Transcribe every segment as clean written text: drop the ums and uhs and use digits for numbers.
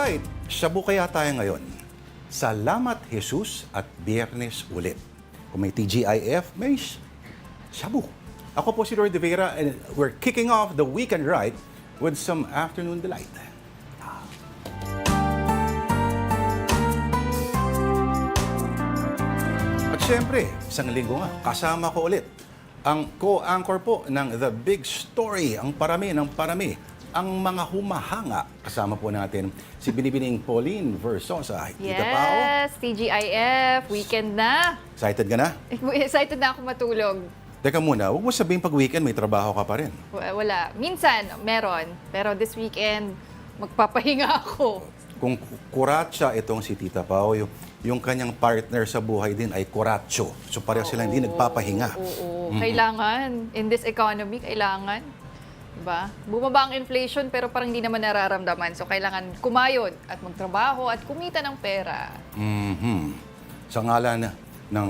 Alright, shabu kaya tayo ngayon. Salamat Jesus at Biyernes ulit. Kung may TGIF, may shabu. Ako po si Roy De Vera and we're kicking off the weekend right with some afternoon delight. At syempre, isang linggo nga, kasama ko ulit ang co-anchor po ng The Big Story, ang parami ng parami, ang mga humahanga. Kasama po natin si Binibining Pauline Versosa. Yes, TGIF, weekend na. Excited ka na? Excited na ako matulog. Teka muna, huwag mo sabihin pag weekend may trabaho ka pa rin. Wala. Minsan, meron. Pero this weekend, magpapahinga ako. Kung kuratsa itong si Tita Pao, yung kanyang partner sa buhay din ay kuratso. So pareho silang hindi nagpapahinga. Oo. Kailangan. In this economy, kailangan. Diba? Bumaba ang inflation pero parang hindi naman nararamdaman. So kailangan kumayod at magtrabaho at kumita ng pera. Sa ngalan ng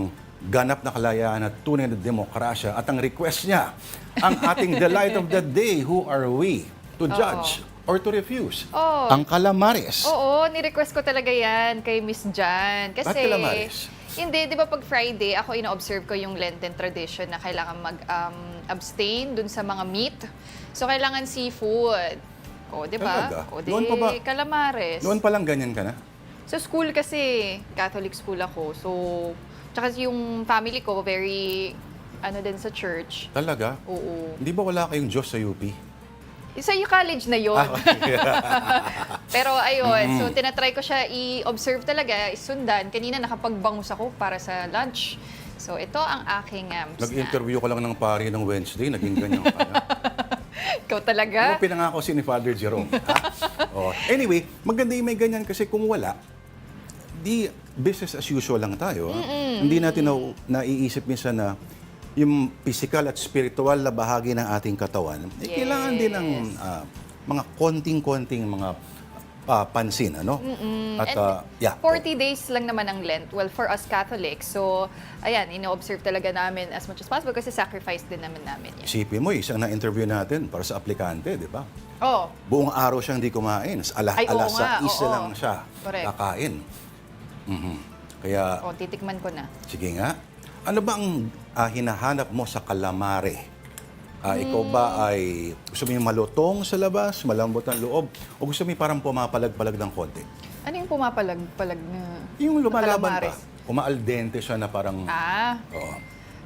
ganap na kalayaan at tunay na demokrasya at ang request niya, ang ating delight of the day, who are we to judge or to refuse? Ang calamares. Oo, ni-request ko talaga yan kay Miss Jan. Kasi, Bakit calamares? Hindi, di ba pag Friday, ako ina-observe ko yung Lenten tradition na kailangan mag-abstain dun sa mga meat. So, kailangan seafood. O, di ba? Talaga? O, di, Noon pa ba? calamares. Noon pa lang ganyan ka na? Sa school kasi, Catholic school ako. So, tsaka yung family ko, very, din sa church. Talaga? Oo. Hindi ba wala kayong Diyos sa UP? Sa college na yon. Pero ayun, so tinatry ko siya i-observe talaga, isundan. Kanina nakapagbangus ako para sa lunch. So ito ang aking snack. Nag-interview ko lang ng pari ng Wednesday, naging ganyan ka na. Ikaw talaga? Ano pinangako si ni Father Jerome? Anyway, maganda yung may ganyan kasi kung wala, di business as usual lang tayo. Hindi natin naiisip minsan na yung physical at spiritual na bahagi ng ating katawan, kailangan din ng mga konting-konting mga pansin, ano? At, 40 days lang naman ang Lent. Well, for us Catholics. So, ayan, ino-observe talaga namin as much as possible kasi sacrifice din naman namin yan. Isipin mo, isang na-interview natin para sa aplikante, di ba? Oh. Buong araw siyang hindi kumain. Alas 6 lang siya kakain. Kaya, titikman ko na. sige nga. Ano ba ang hinahanap mo sa calamare? Ikaw ba ay gusto mo yung malutong sa labas, malambot ang loob, o gusto mo yung parang pumapalag-palag ng konti? Ano yung pumapalag-palag na Yung lumalaban pa. calamares? Umaal dente siya na parang... Oo.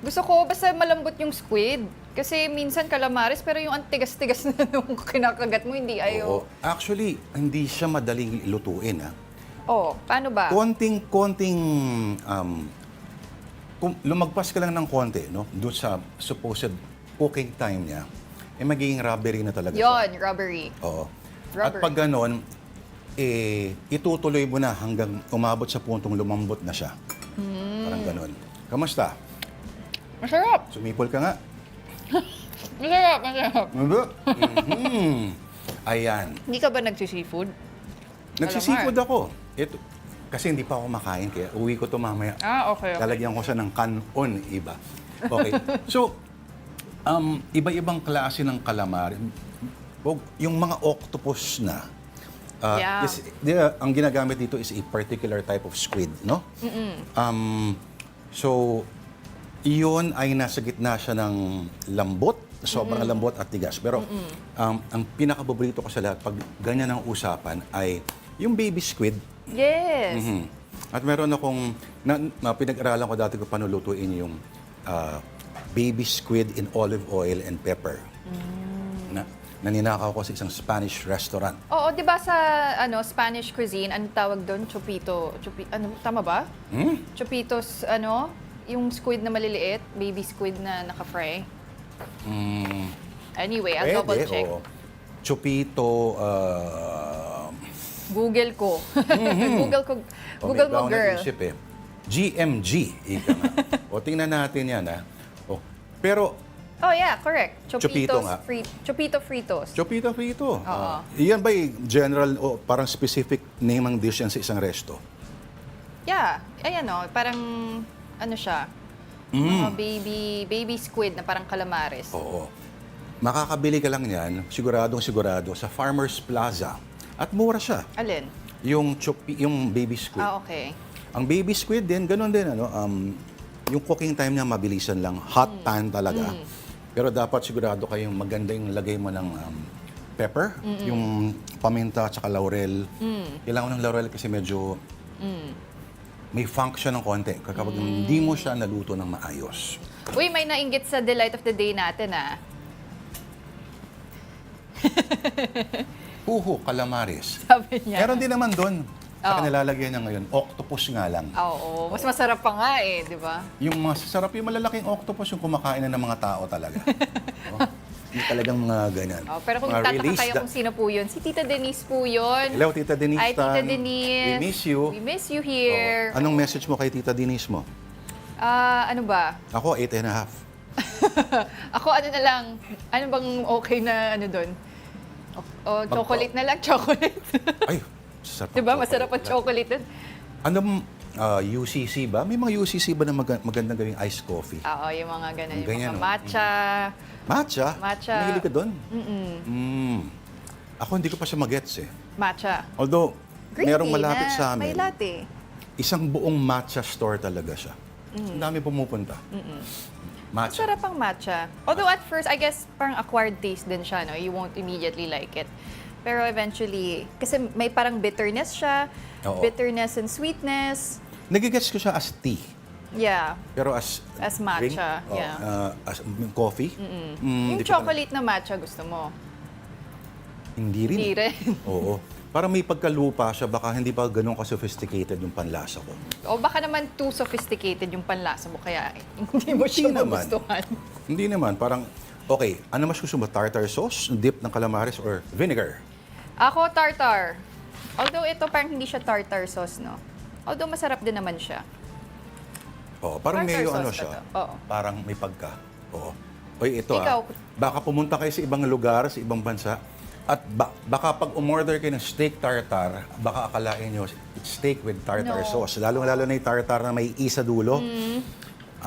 Gusto ko, basta malambot yung squid. Kasi minsan calamares, pero yung antigas-tigas na nung kinakagat mo, hindi ayaw. Oo. Actually, hindi siya madaling lutuin. Paano ba? Konting-konting... kung lumagpas ka lang ng konti, no, doon sa supposed cooking time niya, magiging rubbery na talaga siya. Rubbery. Oo. Rubbery. At pag ganon, itutuloy mo na hanggang umabot sa puntong lumambot na siya. Parang ganon. Kamusta? Masarap. Sumipol ka nga. Masarap. Ayan. Hindi ka ba nagsi-seafood? Nagsiseafood ako. Ito, kasi hindi pa ako makain, kaya uwi ko to mamaya. Okay. Lalagyan ko siya ng kanon, iba. Okay. So, iba-ibang klase ng calamari. Yung mga octopus na, ang ginagamit dito is a particular type of squid, no? So, iyon ay nasa gitna siya ng lambot, sobrang lambot at tigas. Pero, ang pinakabobrito ko sa lahat, pag ganyan ang usapan, ay yung baby squid. Yes. At meron akong, pinag-aralan ko dati ko panulutuin yung baby squid in olive oil and pepper. Naninakaw ko sa isang Spanish restaurant. Oo, di ba sa Spanish cuisine, ano tawag doon? Chupito. Tama ba? Chupitos, yung squid na maliliit, baby squid na naka-fry. Anyway, I'll double check. Chupito, Google ko. Google mo, girl. GMG, ika nga. Tingnan natin yan, Pero, correct. Chupito nga. Chupito fritos. Chupito frito. Iyan ba general o parang specific name ang dish yan sa isang resto? Yeah. Ayan parang, siya, mga baby squid na parang calamares. Oo. Makakabili ka lang yan, siguradong sigurado, sa Farmers Plaza. At mura siya. Alin? yung baby squid. Ah, okay. Ang baby squid din, ganun din, yung cooking time niya mabilisan lang. Hot pan talaga. Pero dapat sigurado kayong maganda yung lagay mo ng pepper, yung paminta at saka laurel. Kailangan ng laurel kasi medyo may function ng konti kapag hindi mo siya naluto ng maayos. Uy, may nainggit sa delight of the day natin, ah. Puho, calamares. Sabi niya. Meron din naman doon. Sa Oo. kanilalagyan niya ngayon, octopus nga lang. Oo, mas masarap pa nga eh, di ba? Yung masasarap yung malalaking octopus, yung kumakain na ng mga tao talaga. Yung talagang mga ganyan. Oh, pero kung Mga tataka release kayo kung sino po yun, si Tita Denise po yun. Hello, Tita Denise. Ay, Tita Tan. Denise. We miss you. We miss you here. Anong message mo kay Tita Denise mo? Ano ba? Ako, 8.5. Ako ano na lang, ano bang okay na ano doon? O chocolate na lang, chocolate. Ay, sarap. Diba? Masarap ang chocolate doon. Anong UCC ba? May mga UCC ba na magandang gawing iced coffee? Oo, yung mga ganun. Yung Ganyan, mga no? matcha. Matcha? Matcha. Mahilig ka doon? Ako hindi ko pa siya magets eh. Matcha. Although, Green merong tea malapit na sa amin. may latte. Isang buong matcha store talaga siya. Ang dami pumupunta. Matcha. Sarap ang matcha. Although at first, I guess, parang acquired taste din siya, no? You won't immediately like it. Pero eventually, kasi may parang bitterness siya. Oo. Bitterness and sweetness. Nagigets ko siya as tea. Yeah. Pero as drink, matcha, yeah. as coffee, Yung hindi ko chocolate na matcha gusto mo? Hindi rin. Hindi rin. Oo. Para may pagkalupa siya, baka hindi pa ganun ka-sophisticated yung panlasa ko. O baka naman too sophisticated yung panlasa mo, kaya hindi mo siya Hindi naman. magustuhan. Hindi naman. Parang, okay, ano mas gusto mo? Tartar sauce, dip ng calamares, or vinegar? Ako, tartar. Although ito parang hindi siya tartar sauce, no? Although masarap din naman siya. Oo, parang Tartar may sauce ano ba siya. to? Oo. Parang may pagka. Oo. Oy, ito Ikaw. baka pumunta kayo sa ibang lugar, sa ibang bansa, at baka pag umorder kayo ng steak tartar, baka akalain nyo, it's steak with tartar No. sauce. Lalo-lalo na yung tartar na may isa dulo.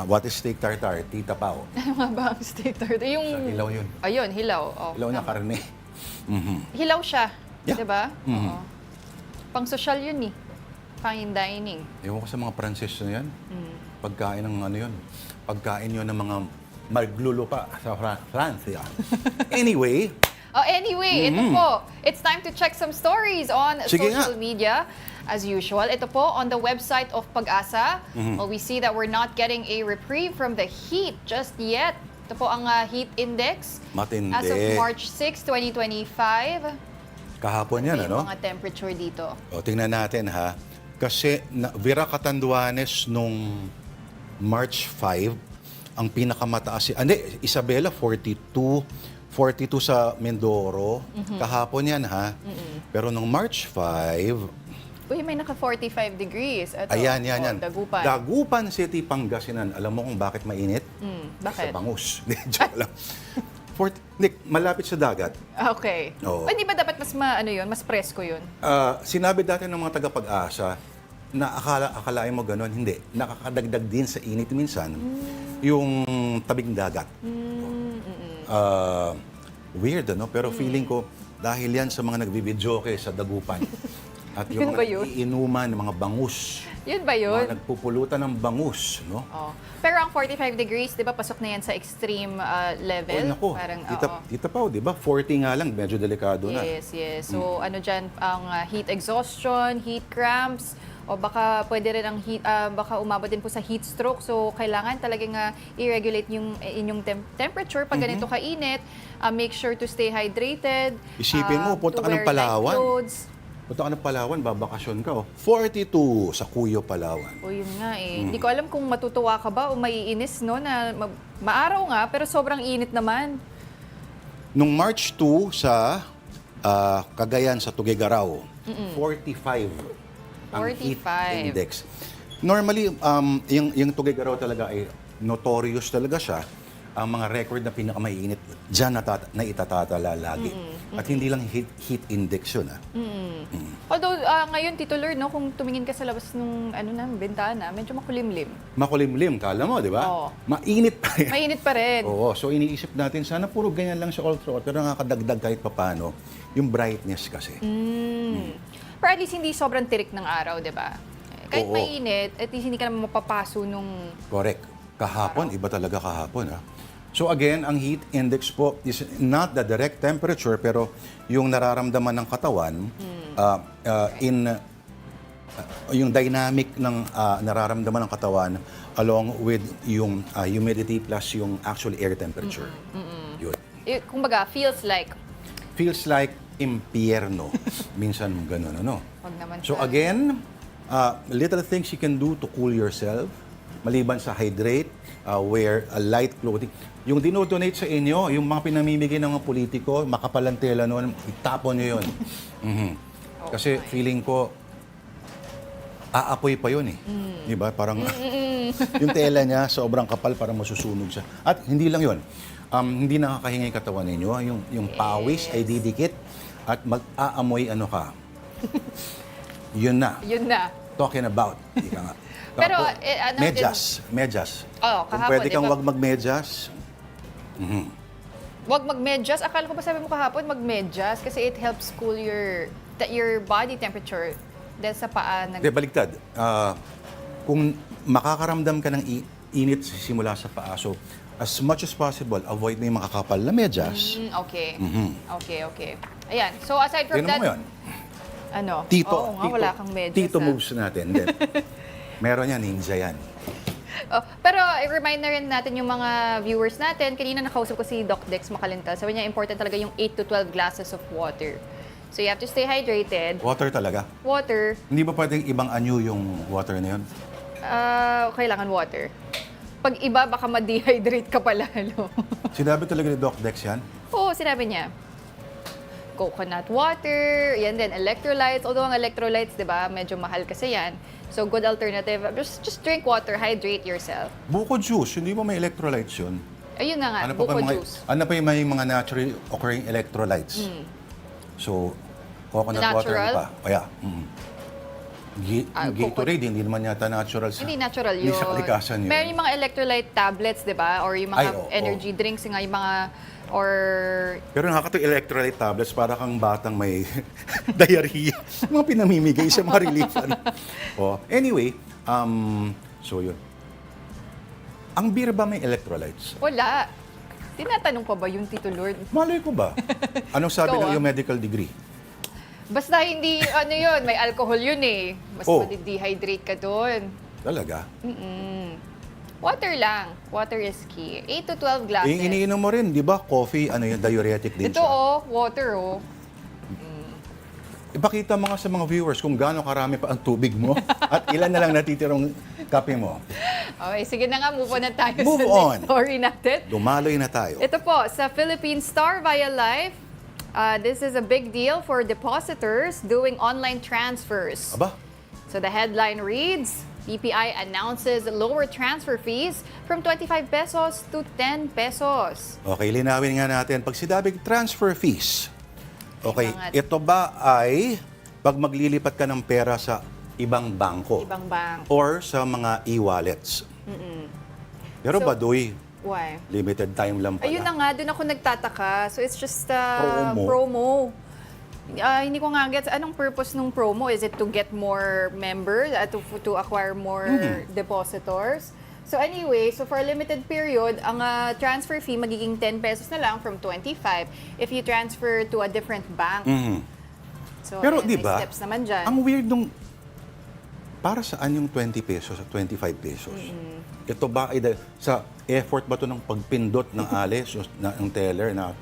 What is steak tartar? Tita Pao. Ano nga ba ang steak tartar? Yung... Sa hilaw yun. Ayun, hilaw. Oh, Hilaw na tama. karne. Hilaw siya. Yeah. Diba? Oo. Pang social yun eh. Fine dining. Ewan ko sa mga Pranses na yan. Pagkain ng ano yun. Pagkain yun ng mga maglulupa sa France. Yeah. Anyway, Oh, anyway, ito po. It's time to check some stories on Sige social nga. media. As usual, ito po on the website of Pag-asa. Well, we see that we're not getting a reprieve from the heat just yet. Ito po ang heat index. Matindi. As of March 6, 2025. kahapon yan, Yung ano? mga temperature dito. O, tingnan natin ha. Kasi Vera Catanduanes nung March 5, ang pinakamataas, Isabela 42 sa Mindoro. Kahapon yan ha. Pero nung March 5, Uy, may naka 45 degrees. Ito, ayan, yan. Dagupan. Dagupan City, Pangasinan. Alam mo kung bakit mainit? Bakit? Sa bangus. Joke lang. Malapit sa dagat. Okay. Oo. Hindi ba dapat mas presko yun? Sinabi dati ng mga taga-Pag-asa na akalain mo gano'n, hindi. Nakakadagdag din sa init minsan yung tabing dagat. Weird, ano? Pero feeling ko, dahil yan sa mga nagbibidyoke sa dagupan. At yung Yun ba yun? iinuman ng mga bangus. Yun ba yun? Mga nagpupulutan ng bangus, no? Oh. Pero ang 45 degrees, di ba, pasok na yan sa extreme level? Oy, naku. Parang, Tita Pao, di ba? 40 nga lang, medyo delikado na. Yes, yes. So, ano dyan, ang heat exhaustion, heat cramps, o baka pwede rin ang heat, baka umabot din po sa heat stroke. So, kailangan talagang i-regulate yung inyong temperature pag ganito kainit. Make sure to stay hydrated. Isipin mo, punta to ka ng wear light Palawan. clothes. Punta ka ng Palawan, babakasyon ka, oh. 42 sa Cuyo, Palawan. O yun nga eh. Hindi ko alam kung matutuwa ka ba o maiinis, no? Na maaraw nga, pero sobrang init naman. Nung March 2 sa Cagayan sa Tuguegarao, 45 ang heat 45. index. Normally, yung Tuguegarao talaga ay notorious talaga siya. Ang mga record na pinakamainit, dyan na itatatala lagi. At hindi lang heat index yun. Although, ngayon, Tito Lord, no, kung tumingin ka sa labas ng bintana, medyo makulimlim. Makulimlim, kala mo, di ba? Oo. Mainit pa rin. Mainit pa rin. Oo, so iniisip natin, sana puro ganyan lang siya all throughout, pero nakakadagdag kahit papano yung brightness kasi. Pero at least hindi sobrang tirik ng araw, di ba? Kahit Oo. mainit, at least hindi ka naman mapapaso nung... Correct. Kahapon, iba talaga kahapon. Ha? So again, ang heat index po is not the direct temperature, pero yung nararamdaman ng katawan yung dynamic ng nararamdaman ng katawan along with yung humidity plus yung actual air temperature. Yun. Kumbaga, feels like... Feels like impyerno. Minsan ganun, ano? Wag naman So sa- again, little things you can do to cool yourself. Maliban sa hydrate, wear a light clothing. Yung dinodonate sa inyo, yung mga pinamimigay ng mga politiko, makapalang tela noon, itapon nyo yun. Kasi feeling ko, aapoy pa yun eh. Di ba? Parang yung tela niya, sobrang kapal para masusunog siya. At hindi lang yun. Hindi nakakahinga yung katawan ninyo. Yung pawis ay didikit at mag-aamoy ano ka. Yun na. Yun na. Talking about. Ika nga. Pero, Tapos, medyas. Oo, Kung kahapon, pwede kang di ba? wag magmedyas, Wag magmedyas. Akala ko ba sabi mo kahapon, magmedyas kasi it helps cool your body temperature. Dahil sa paa. Hindi, baliktad. Kung makakaramdam ka ng init simula sa paa, so as much as possible, avoid mo yung makakapal na medyas. Okay. Okay. Ayan. So aside from Tingnan that, mo yun. ano? Tito. Oo nga, wala kang medyas. Tito ah. moves natin. Then, meron yan, ninja yan. Oh, pero i-remind na rin natin yung mga viewers natin. Kanina nakausap ko si Doc Dex Makalintal. Sabi niya, important talaga yung 8 to 12 glasses of water. So you have to stay hydrated. Water talaga. Water, Hindi ba pwedeng ibang anyo yung water na yun? kailangan water. Pag iba, baka ma-dehydrate ka pala. Sinabi talaga ni Doc Dex yan? Oo, sinabi niya. Coconut water, yan din, electrolytes. Although ang electrolytes, di ba, medyo mahal kasi yan. So, good alternative. Just drink water, hydrate yourself. Buko juice, hindi ba may electrolytes yun? Ayun na nga, Ano pa buko ba juice. Ano pa yung may mga naturally occurring electrolytes? So, coconut water Natural? ano pa? Kaya, Gatorade, hindi naman yata natural sa... Hindi natural yun. Hindi sa kalikasan yun. Meron yung mga electrolyte tablets, di ba? Or yung mga Ay, oo. energy drinks, nga yung mga... Or... Pero nakakatawa electrolyte tablets para kang batang may diarrhea. Mga pinamimigay sa mga relief. Anyway, so yun. Ang beer ba may electrolytes? Wala. Tinatanong pa ba yung Tito Lord? Malay ko ba? Anong sabi Ikaw, ng iyong medical degree? Basta hindi, ano yun, may alcohol yun eh. Mas Oh. madi-dehydrate ka doon. Talaga? Water lang. Water is key. 8 to 12 glasses. Yung iniinom mo rin, di ba? Coffee, ano yun, diuretic din Ito siya. water Ipakita mo nga sa mga viewers kung gaano karami pa ang tubig mo at ilan na lang natitirong kape mo. Okay, sige na nga, move on na tayo Move sa on. next story natin. Dumaloy na tayo. Ito po, sa Philippine Star via Life, this is a big deal for depositors doing online transfers. Aba, So the headline reads, BPI announces lower transfer fees from 25 pesos to 10 pesos. okay, linawin nga natin. Pag sinabing transfer fees, okay, Mga- ito ba ay pag maglilipat ka ng pera sa ibang bangko Ibang bank. or sa mga e-wallets? Pero So- baduy, Why? limited time lang pala. Ayun na nga, doon ako nagtataka. So it's just Promo. promo. Hindi ko nga gets, anong purpose ng promo? Is it to get more members, to acquire more depositors? So anyway, so for a limited period, ang transfer fee magiging 10 pesos na lang from 25 if you transfer to a different bank. So Pero ayan, di may ba, steps naman dyan. ang weird nung, para saan yung 20 pesos at 25 pesos? Ito ba ay sa effort ba to ng pagpindot ng alis, ng teller na,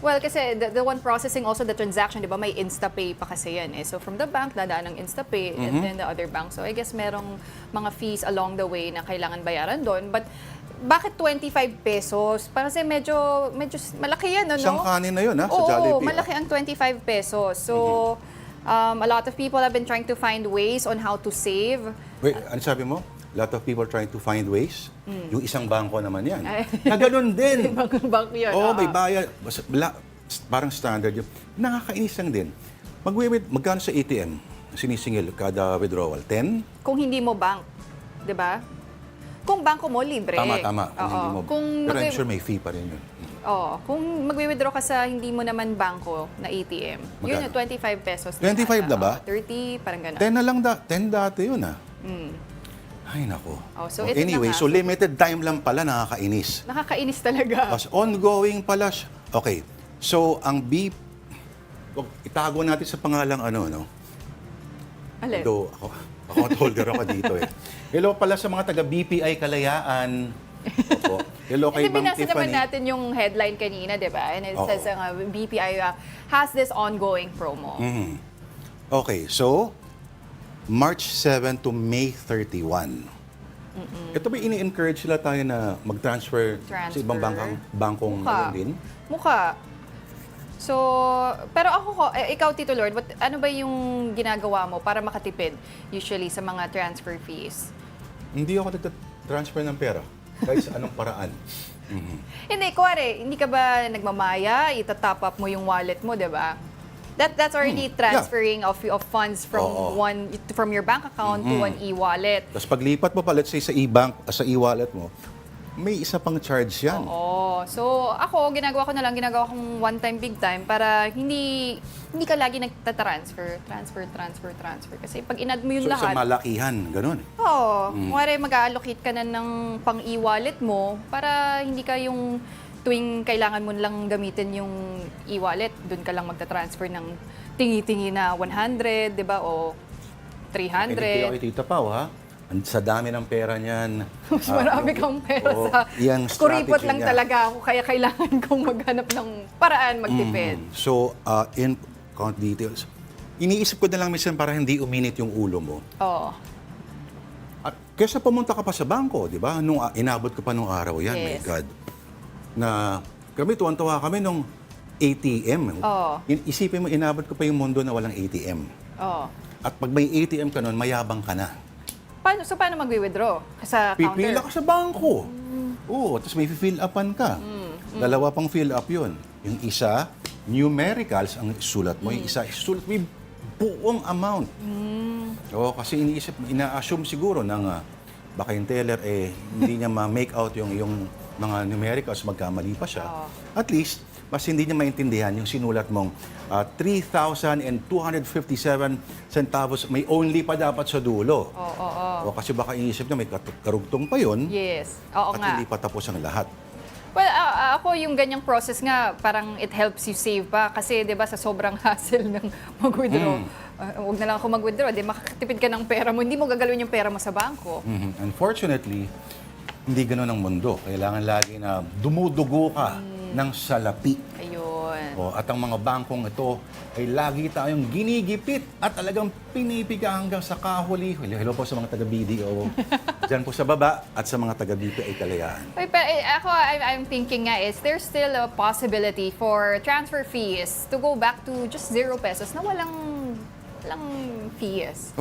Well, kasi the one processing also the transaction, di ba, may InstaPay pa kasi yan eh. So from the bank, dadaan ng InstaPay and then the other bank. So I guess merong mga fees along the way na kailangan bayaran doon. But bakit 25 pesos? Kasi medyo malaki yan, ano? isang kanin na yun ha, sa Oo, Jollibee. malaki ang 25 pesos. So a lot of people have been trying to find ways on how to save. Wait, ano sabi mo? A lot of people trying to find ways. Yung isang bangko naman yan. Ay. Na ganun din. Ibang bank yun. Oo, oo. may bayad. Parang standard yun. Nakakainis lang din. Magkano sa ATM sinisingil kada withdrawal? 10? Kung hindi mo bank, di ba? Kung bangko mo, libre. Tama. Kung Oo. hindi mo. Kung Pero I'm mag- sure may fee pa rin yun. Kung magwi-withdraw ka sa hindi mo naman bangko na ATM, yun yung 25 pesos. 25 na ba? 30, parang gano'n. 10 na lang 10 dati yun Ay, nako. So ito Anyway, na nga. so limited time lang pala, nakakainis. Nakakainis talaga. Tapos ongoing pala siya. Okay, so ang itago natin sa pangalang no? Alin? Although, account holder ako dito Hello pala sa mga taga BPI Kalayaan. Opo. Hello kay Ma'am Binasa naman Tiffany. natin yung headline kanina, di ba? And it says BPI has this ongoing promo. Okay, so March 7 to May 31. Ito ba ini-encourage sila tayo na mag-transfer sa ibang bangkong Mukha. din? Mukha. So, pero ikaw, Tito Lord, ano ba yung ginagawa mo para makatipid usually sa mga transfer fees? Hindi ako nag-transfer ng pera. Kahit sa anong paraan. Hindi, kuwari, hindi ka ba nagmamaya, itatop up mo yung wallet mo, di ba? That's already transferring of funds from from your bank account to an e-wallet. Tapos paglipat mo pa, let's say sa sa e-wallet mo, may isa pang charge yan. So ako, ginagawa kong one time, big time para hindi ka lagi nagtatransfer. Transfer. Kasi pag in-add mo yung So, sa lahat, malakihan, ganun. kuwari mag-allocate ka na ng pang e-wallet mo para hindi ka yung tuwing kailangan mo lang gamitin yung e-wallet, doon ka lang magta-transfer ng tingi-tingi na 100, di ba? O 300. Hindi kayo Tita Pao, ha? Sa dami ng pera niyan. Mas marami kang pera yung kuripot strategy lang niya. talaga ako, kaya kailangan kong maghanap ng paraan magtipid. So, in account details, iniisip ko na lang minsan para hindi uminit yung ulo mo. At kesa pumunta ka pa sa bangko, di ba? Nung inabot ko pa nung araw yan, my Yes. God. Na kami, tuwan-tuwa kami nung ATM. Isipin mo, inabot ko pa yung mundo na walang ATM. At pag may ATM ka nun, mayabang ka na. Paano mag-withdraw? Sa counter? Pipila ka sa bangko. Oo, tapos may fill upan ka. Dalawa pang fill up yun. Yung isa, numericals ang isulat mo. Yung isa, isulat mo yung buong amount. Oo, kasi ina-assume siguro ng baka yung teller, hindi niya ma-make out yung mga numericals, magkamali pa siya. At least, mas hindi niya maintindihan yung sinulat mong 3,257 centavos, may only pa dapat sa dulo. O kasi baka inisip niya may karugtong pa yun. Yes. Oo at nga. hindi pa tapos ang lahat. Well, ako yung ganyang process nga, parang it helps you save pa. Kasi, di ba, sa sobrang hassle ng mag-withdraw, huwag na lang ako mag-withdraw, di makakatipid ka ng pera mo, hindi mo gagalawin yung pera mo sa bangko. Unfortunately, hindi ganoon ang mundo. Kailangan lagi na dumudugo ka ng salapi. Ayun. At ang mga bangkong ito ay lagi tayong ginigipit at talagang pinipiga hanggang sa kahuli. Hello po sa mga taga-BDO dyan po sa baba at sa mga taga-BPI Kalayaan. I'm thinking nga is there's still a possibility for transfer fees to go back to just 0 pesos na walang fees.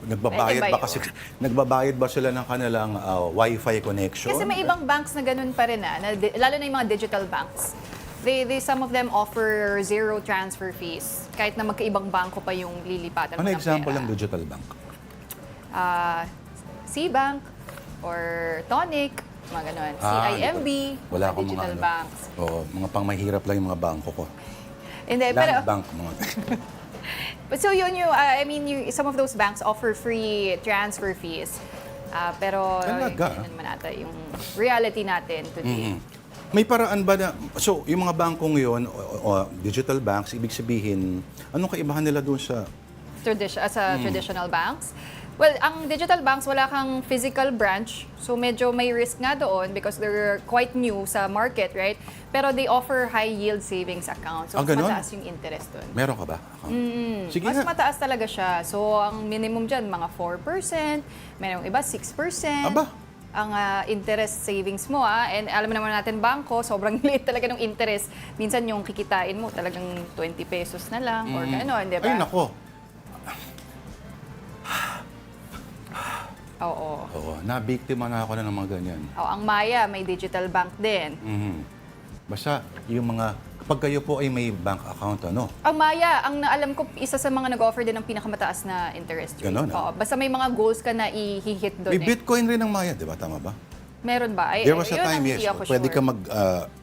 Nagbabayad ba kasi nagbabayad ba sila ng kanilang Wi-Fi connection? Kasi may ibang banks na ganun pa rin lalo na yung mga digital banks. Some of them offer 0 transfer fees kahit na magkaibang bangko pa yung lilipatan mo ng pera. Ano example ng digital bank? C-Bank or Tonic, mga ganun. CIMB, wala akong digital mga banks. Mga pangmahirap lang yung mga bangko ko. Hindi, pero Land bank mga. so yun some of those banks offer free transfer fees. Pero Talaga? yun naman ata yung reality natin today. May paraan ba na, so yung mga bangkong yun, o digital banks, ibig sabihin, anong kaibahan nila doon sa Traditional banks? Well, ang digital banks, wala kang physical branch. So medyo may risk nga doon because they're quite new sa market, right? Pero they offer high yield savings account. So mas ganun? mataas yung interest doon. Meron ka ba? Sige Mas nga. mataas talaga siya. So ang minimum dyan, mga 4%, mayroong iba 6%. Aba. Ang interest savings mo. And alam naman natin, bangko, sobrang liit talaga ng interest. Minsan yung kikitain mo talagang 20 pesos na lang or gano'n, di ba? Ay, nako. Oo. Nabiktima na ako na ng mga ganyan. Ang Maya, may digital bank din. Basta, yung mga, kapag kayo po ay may bank account, Ang Maya, ang naalam ko, isa sa mga nag-offer din ng pinakamataas na interest rate. Ganon, Oo, basta may mga goals ka na i-hit doon. May Bitcoin rin ang Maya, di ba? Tama ba? Meron ba? There was a Ayun ang time, hindi yes. ako Pwede sure. ka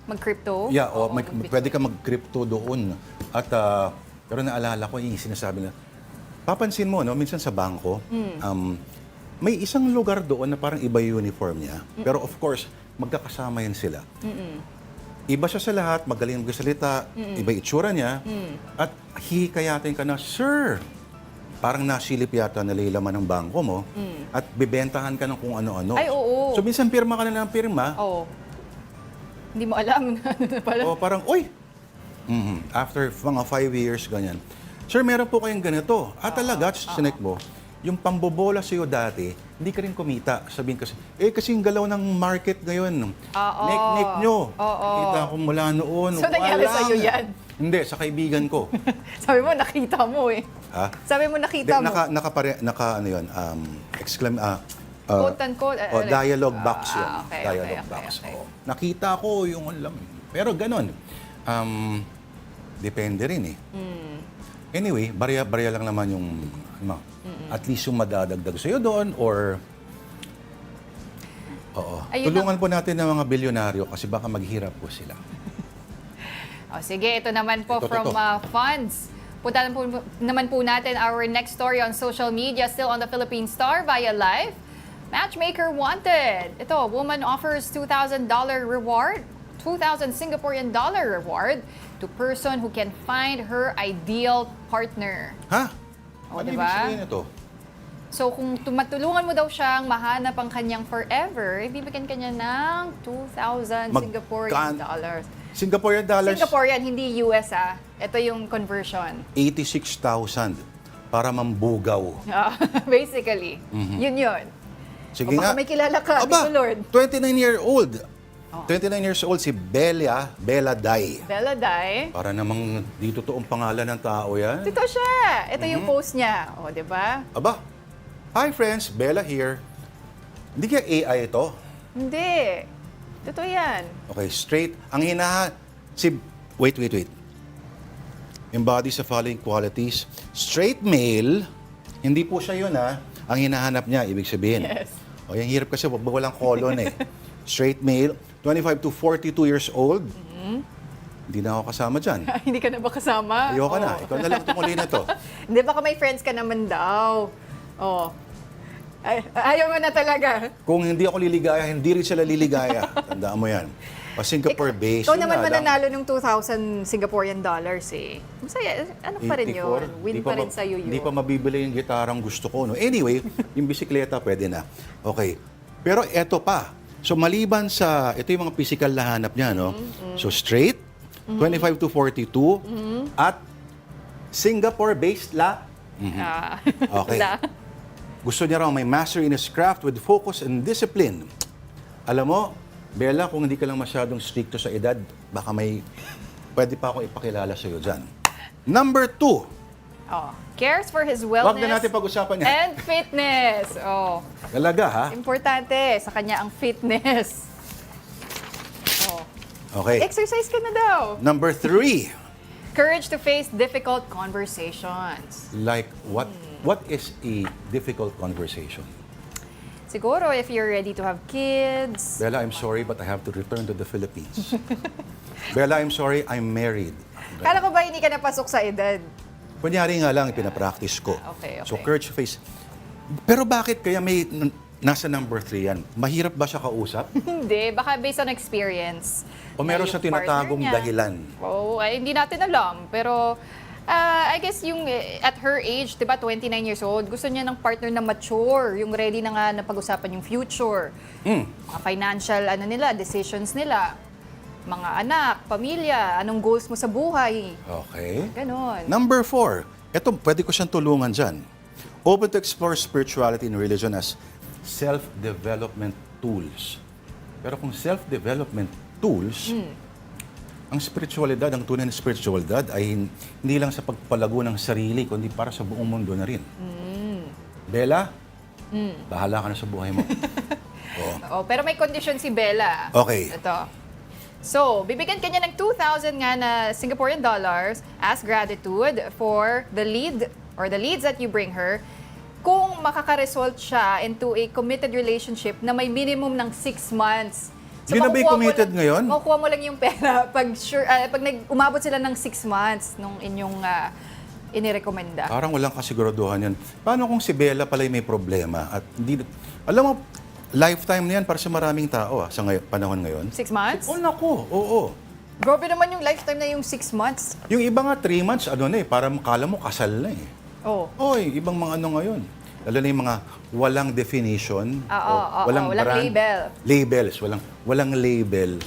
Mag-crypto? Yeah, Oo, pwede ka mag-crypto doon. At pero naalala ko yung sinasabi na, papansin mo, no, minsan sa bangko, may isang lugar doon na parang iba yung uniform niya. Pero of course, magkakasama yan sila. Iba siya sa lahat, magaling magsalita, iba itsura niya, at hihikayatin ka na, Sir, parang nasilip yata na laman ng bangko mo, at bibentahan ka ng kung ano-ano. Ay, oo. So minsan pirma ka na ng pirma, Oo. Hindi mo alam na ano na pala. o parang, uy! After mga 5 years, ganyan. Sir, meron po kayong ganito. Talaga, sinek mo, yung pambobola sa'yo dati, hindi ka rin kumita. Sabihin kasi, kasi yung galaw ng market ngayon, nek-nek nyo. Kita ko mula noon. So, nangyari sa'yo yan? Hindi, sa kaibigan ko. Sabi mo, nakita mo eh. Ha? Sabi mo, nakita mo. Ano yun, Quote-unquote. dialogue box yun. Okay, Dialogue box. Oo. Nakita ko yung alam. Pero ganon. Depende rin eh. Anyway, barya-barya lang naman yung, at least yung madadagdag sa'yo doon or, tulungan po natin ng mga bilyonaryo kasi baka maghirap po sila. Sige, ito naman po from funds. Punta naman po natin our next story on social media, still on the Philippine Star via live. Matchmaker wanted. Ito, woman offers $2,000 reward, 2,000 Singaporean dollar reward to person who can find her ideal partner. Ha? O, Ano diba? ibig sabihin ito? So, kung matulungan mo daw siyang mahanap ang kanyang forever, ibibigyan kanya ng 2,000 Singaporean dollars. Singaporean dollars? Singaporean, hindi US Ito yung conversion. 86,000 para mambugaw. Basically, yun. Sige Baka nga. may kilala ka, Lord. 29-year-old. 29 years old si Bella Day. Bella Day. Para namang di totoong pangalan ng tao yan. Ito siya. Ito yung post niya. O, di ba? Aba, hi friends, Bella here. Hindi kaya AI ito? Hindi. Totoo yan. Okay, straight. Ang wait. Embodies the following qualities. Straight male, hindi po siya yun Ang hinahanap niya, ibig sabihin. Yes. O, yung hirap kasi walang colon eh. Straight male, 25 to 42 years old. Hindi na ako kasama dyan. Hindi ka na ba kasama? Ayoko na. Ikaw na lang tumuli na to. Hindi, baka may friends ka naman daw. Ayaw mo na talaga. Kung hindi ako liligaya, hindi rin sila liligaya. Tandaan mo yan. Singapore-based. Ikaw naman mananalo ng 2,000 Singaporean dollars eh. Masaya. Ano pa rin yun? Win pa rin sa'yo yun. Hindi pa mabibili yung gitarang gusto ko. No? Anyway, yung bisikleta pwede na. Okay. Pero eto pa. So maliban sa, ito yung mga physical na hanap niya, no? So straight, 25 to 42, at Singapore-based Okay. Gusto niya raw may master in his craft with focus and discipline. Alam mo, Bella, kung hindi ka lang masyadong stricto sa edad, baka pwede pa akong ipakilala sa'yo dyan. Number 2. Cares for his wellness. Huwag na natin pag-usapan yan. And fitness. Talaga, ha? Importante sa kanya ang fitness. Okay. Exercise ka na daw. Number 3. Courage to face difficult conversations. Like, what is a difficult conversation? Siguro if you're ready to have kids. Bella, I'm sorry, but I have to return to the Philippines. Bella, I'm sorry, I'm married. Kala ko ba hindi ka napasok sa edad? Kunyari nga lang, pinapractice ko. Okay. So, courage to face. Pero bakit kaya may nasa number 3 yan? Mahirap ba siya kausap? Hindi, baka based on experience. O meron siya tinatagong dahilan? Hindi natin alam. Pero I guess yung at her age, 'di ba, 29 years old, gusto niya ng partner na mature, yung ready na nga na pag-usapan yung future. Mga financial decisions nila. Mga anak, pamilya, anong goals mo sa buhay. Okay. Ganon. Number 4. Ito, pwede ko siyang tulungan dyan. Open to explore spirituality and religion as self-development tools. Pero kung self-development tools, ang spiritualidad, ang tunay na spiritualidad ay hindi lang sa pagpalago ng sarili, kundi para sa buong mundo na rin. Bella, bahala ka na sa buhay mo. Pero may condition si Bella. Okay. Ito. So, bibigyan kanya ng 2,000 nga na Singaporean dollars as gratitude for the lead or the leads that you bring her. kung makaka-result siya into a committed relationship na may minimum ng 6 months. Yun na ba yung makukuha mo committed lang- ngayon? Makukuha mo lang yung pera pag umabot sila ng 6 months nung inyong inirekomenda. Parang walang kasiguraduhan yan. Paano kung si Bella pala may problema? At hindi, alam mo, lifetime na yan para sa maraming tao sa panahon ngayon. 6 months? Oh, naku, oo. Grabe naman yung lifetime na yung 6 months. Yung iba nga 3 months, para makala mo kasal na eh. Oh. Oy, ibang mga ano ngayon. Lalo na yung mga walang definition. Walang label. Labels, walang label.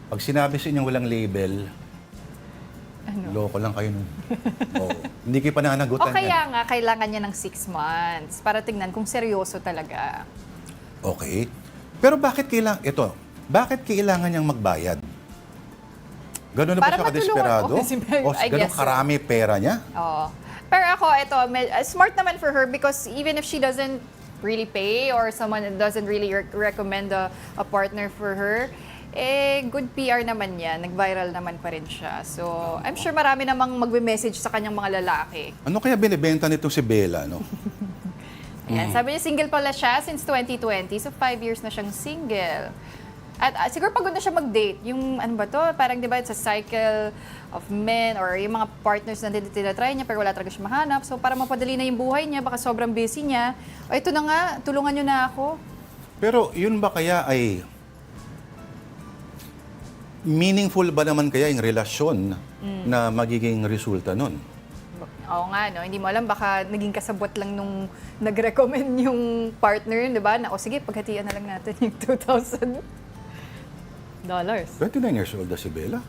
Pag sinabi sa inyo walang label, loko lang kayo nun. Hindi kayo pananagutan O kaya nga, kailangan niya ng 6 months para tignan kung seryoso talaga. Okay. Pero bakit kailangan niyang magbayad? Gano'n na ba Para siya kadesperado? matulungan. O I gano'n guess so. karami pera niya? Oo. Pero ako, smart naman for her because even if she doesn't really pay or someone doesn't really recommend a partner for her, good PR naman yan. Nag-viral naman pa rin siya. So, I'm sure marami namang magbe-message sa kanyang mga lalaki. Ano kaya binibenta nito si Bella, no? Ayan, sabi niya, single pala siya since 2020. So, 5 years na siyang single. At siguro pagod na siya mag-date. Yung ano ba to? Parang diba sa cycle of men or yung mga partners na tinatry niya pero wala talaga siya mahanap. So para mapadali na yung buhay niya, baka sobrang busy niya. O ito na nga, tulungan niyo na ako. Pero yun ba kaya ay meaningful ba naman kaya yung relasyon na magiging resulta nun? Oo nga, no? Hindi mo alam, baka naging kasabot lang nung nag-recommend yung partner, di ba? Na, sige, paghatian na lang natin yung $2,000. 29 years old na si Bella.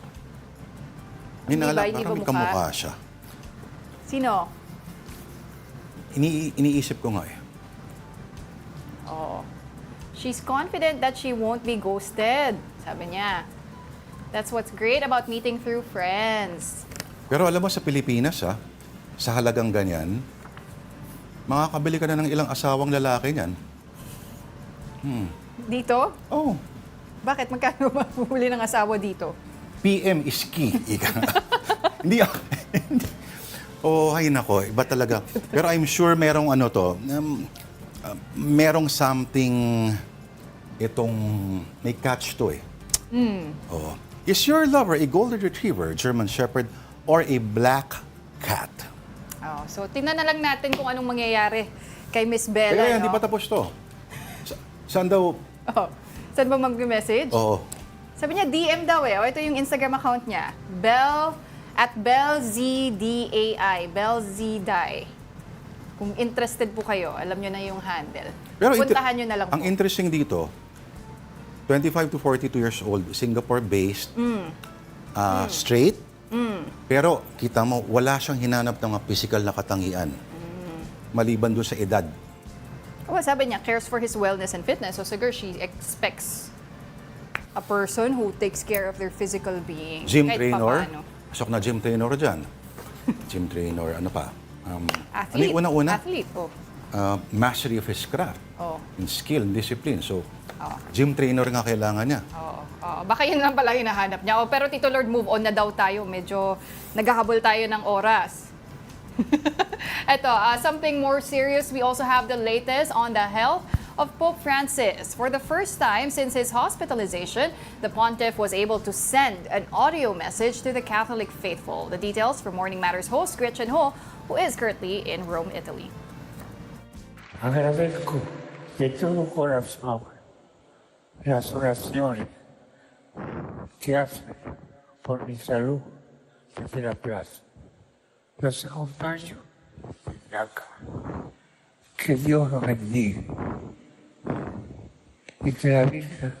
Hindi ba? Parang Hindi ba may mukha? kamukha siya. Sino? Iniisip ko nga eh. Oo. She's confident that she won't be ghosted, sabi niya. That's what's great about meeting through friends. Pero alam mo sa Pilipinas sa halagang ganyan, makakabili ka na ng ilang asawang lalaki niyan. Dito? Oh, Bakit? Magkano mahuli ng asawa dito? PM is key. Ika nga. Hindi ako. Ay nako, iba talaga. Pero I'm sure merong merong something itong may catch to eh. Oh. Is your lover a golden retriever, German shepherd, or a black cat? Oh, so tingnan na lang natin kung anong mangyayari kay Miss Bella. Kaya no? hindi pa tapos to. Saan daw? Oh. Saan ba mag-message? Oo. Sabi niya, DM daw eh. O, ito yung Instagram account niya. @BellZDAI. BellZDai. Kung interested po kayo, alam nyo na yung handle. Puntahan nyo na lang ang po. interesting dito, 25 to 42 years old, Singapore-based, straight, pero kita mo, wala siyang hinanap ng mga physical na katangian. Maliban doon sa edad. Oh, sabi niya, cares for his wellness and fitness. So siguro she expects a person who takes care of their physical being. Gym kahit trainer, papaano. pasok na gym trainer dyan. Gym trainer, ano pa? Athlete. Ano yung una-una? Athlete, oh. Mastery of his craft. Oh. And skill and discipline. So, Oh. gym trainer nga kailangan niya. Oo. Baka yun lang pala hinahanap niya. Pero Tito Lord, move on na daw tayo. Medyo naghahabol tayo ng oras. Ito, something more serious. We also have the latest on the health of Pope Francis. For the first time since his hospitalization, the pontiff was able to send an audio message to the Catholic faithful. The details from Morning Matters host Gretchen Ho, who is currently in Rome, Italy. Agradezco de todo corazón las oraciones que hace por mi salud desde la plaza. Los acompaño acá. Que Dios los bendiga y que la Virgen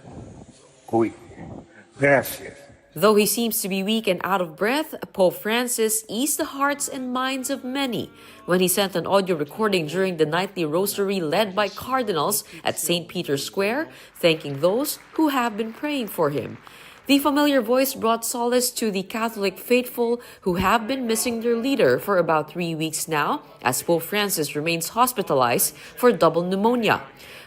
cuide. Gracias. Though he seems to be weak and out of breath, Pope Francis eased the hearts and minds of many when he sent an audio recording during the nightly rosary led by cardinals at St. Peter's Square, thanking those who have been praying for him. The familiar voice brought solace to the Catholic faithful who have been missing their leader for about 3 weeks now, as Pope Francis remains hospitalized for double pneumonia.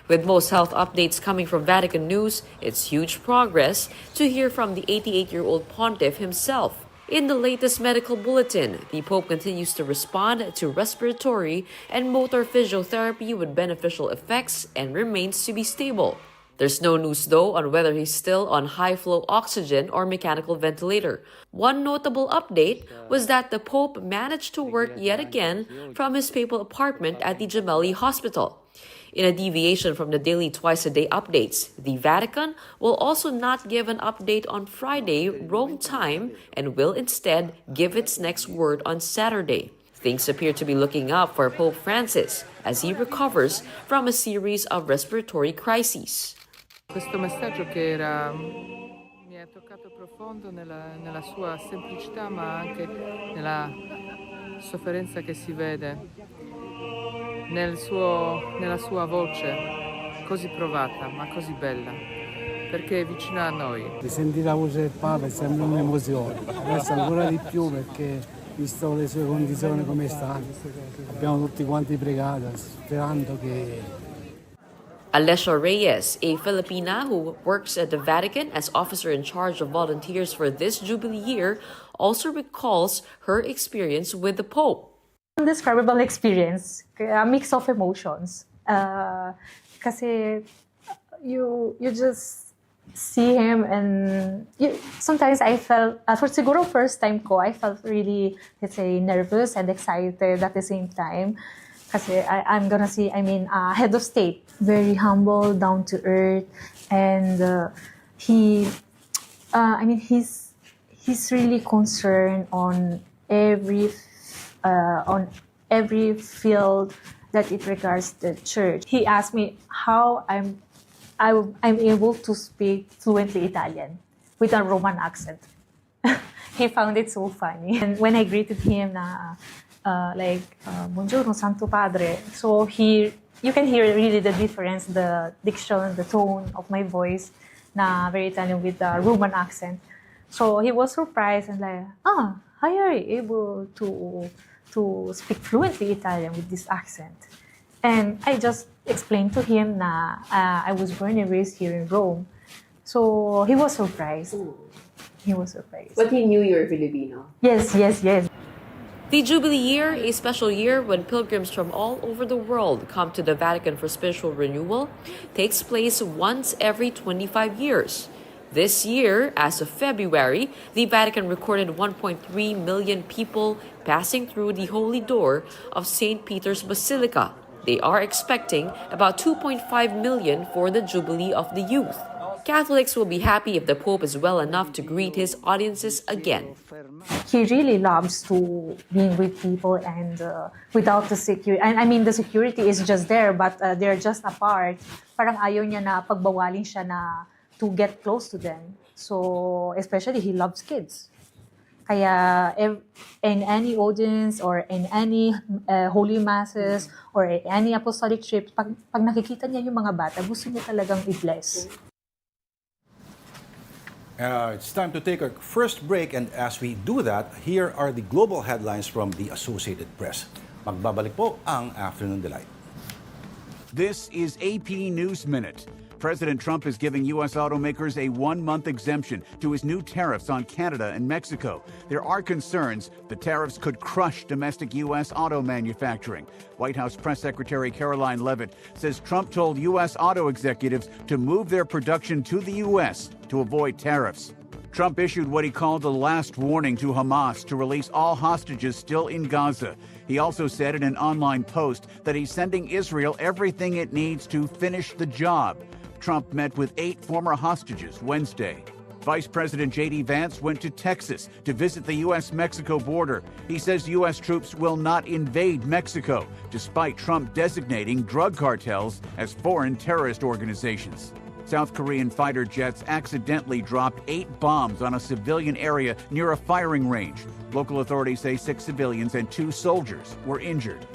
With most health updates coming from Vatican News, it's huge progress to hear from the 88-year-old pontiff himself. In the latest medical bulletin, the Pope continues to respond to respiratory and motor physiotherapy with beneficial effects and remains to be stable. There's no news, though, on whether he's still on high-flow oxygen or mechanical ventilator. One notable update was that the Pope managed to work yet again from his papal apartment at the Gemelli Hospital. In a deviation from the daily twice-a-day updates, the Vatican will also not give an update on Friday, Rome time, and will instead give its next word on Saturday. Things appear to be looking up for Pope Francis as he recovers from a series of respiratory crises. Questo messaggio che mi ha toccato profondo nella sua semplicità, ma anche nella sofferenza che si vede nella sua voce così provata, ma così bella, perché è vicino a noi. Sentire la voce del Papa è sempre un'emozione, adesso ancora di più perché visto le sue condizioni come stanno, abbiamo tutti quanti pregato sperando che Alessia Reyes, a Filipina who works at the Vatican as officer in charge of volunteers for this Jubilee year, also recalls her experience with the Pope. Indescribable experience, a mix of emotions. Kasi you just see him and sometimes I felt, for siguro first time ko, I felt really, let's say, nervous and excited at the same time. Kasi I'm gonna see, head of state, very humble, down to earth, and he's really concerned on every field that it regards the church. He asked me how I'm able to speak fluently Italian with a Roman accent. He found it so funny. And when I greeted him Buongiorno, Santo Padre. So you can hear really the difference, the diction, the tone of my voice, na very Italian with the Roman accent. So he was surprised and how are you able to speak fluently Italian with this accent? And I just explained to him na I was born and raised here in Rome. So he was surprised. He was surprised. But he knew you were Filipino. Yes. The Jubilee year, a special year when pilgrims from all over the world come to the Vatican for spiritual renewal, takes place once every 25 years. This year, as of February, the Vatican recorded 1.3 million people passing through the holy door of St. Peter's Basilica. They are expecting about 2.5 million for the Jubilee of the Youth. Catholics will be happy if the Pope is well enough to greet his audiences again. He really loves to being with people and without the security. The security is just there, but they're just apart. Parang ayaw niya na pagbawalin siya na to get close to them. So, especially he loves kids. Kaya in any audience or in any holy masses or any apostolic trips, pag nakikita niya yung mga bata, gusto niya talagang i-bless. It's time to take our first break, and as we do that, here are the global headlines from the Associated Press. Magbabalik po ang Afternoon Delight. This is AP News Minute. President Trump is giving U.S. automakers a one-month exemption to his new tariffs on Canada and Mexico. There are concerns the tariffs could crush domestic U.S. auto manufacturing. White House Press Secretary Caroline Leavitt says Trump told U.S. auto executives to move their production to the U.S. to avoid tariffs. Trump issued what he called a last warning to Hamas to release all hostages still in Gaza. He also said in an online post that he's sending Israel everything it needs to finish the job. Trump met with 8 former hostages Wednesday. Vice President J.D. Vance went to Texas to visit the U.S.-Mexico border. He says U.S. troops will not invade Mexico, despite Trump designating drug cartels as foreign terrorist organizations. South Korean fighter jets accidentally dropped 8 bombs on a civilian area near a firing range. Local authorities say 6 civilians and 2 soldiers were injured.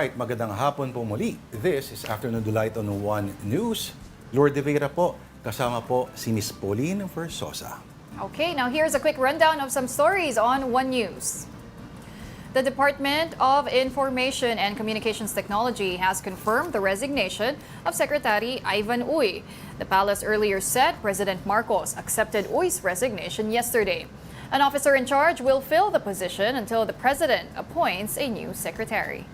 Alright, magandang hapon po muli. This is Afternoon Delight on One News. Lord De Vera po, kasama po si Miss Pauline Versosa. Okay, now here's a quick rundown of some stories on One News. The Department of Information and Communications Technology has confirmed the resignation of Secretary Ivan Uy. The palace earlier said President Marcos accepted Uy's resignation yesterday. An officer in charge will fill the position until the president appoints a new secretary.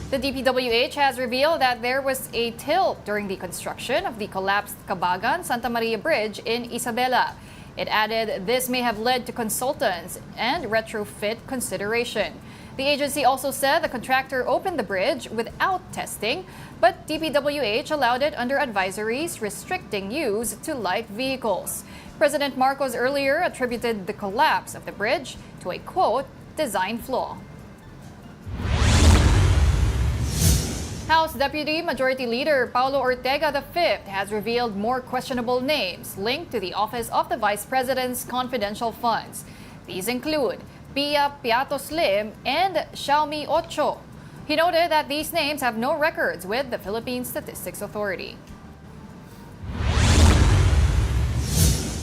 The DPWH has revealed that there was a tilt during the construction of the collapsed Cabagan-Santa Maria Bridge in Isabela. It added this may have led to consultants and retrofit consideration. The agency also said the contractor opened the bridge without testing, but DPWH allowed it under advisories restricting use to light vehicles. President Marcos earlier attributed the collapse of the bridge to a, quote, design flaw. House Deputy Majority Leader Paulo Ortega V has revealed more questionable names linked to the Office of the Vice President's confidential funds. These include Pia Piato Slim and Xiaomi Ocho. He noted that these names have no records with the Philippine Statistics Authority.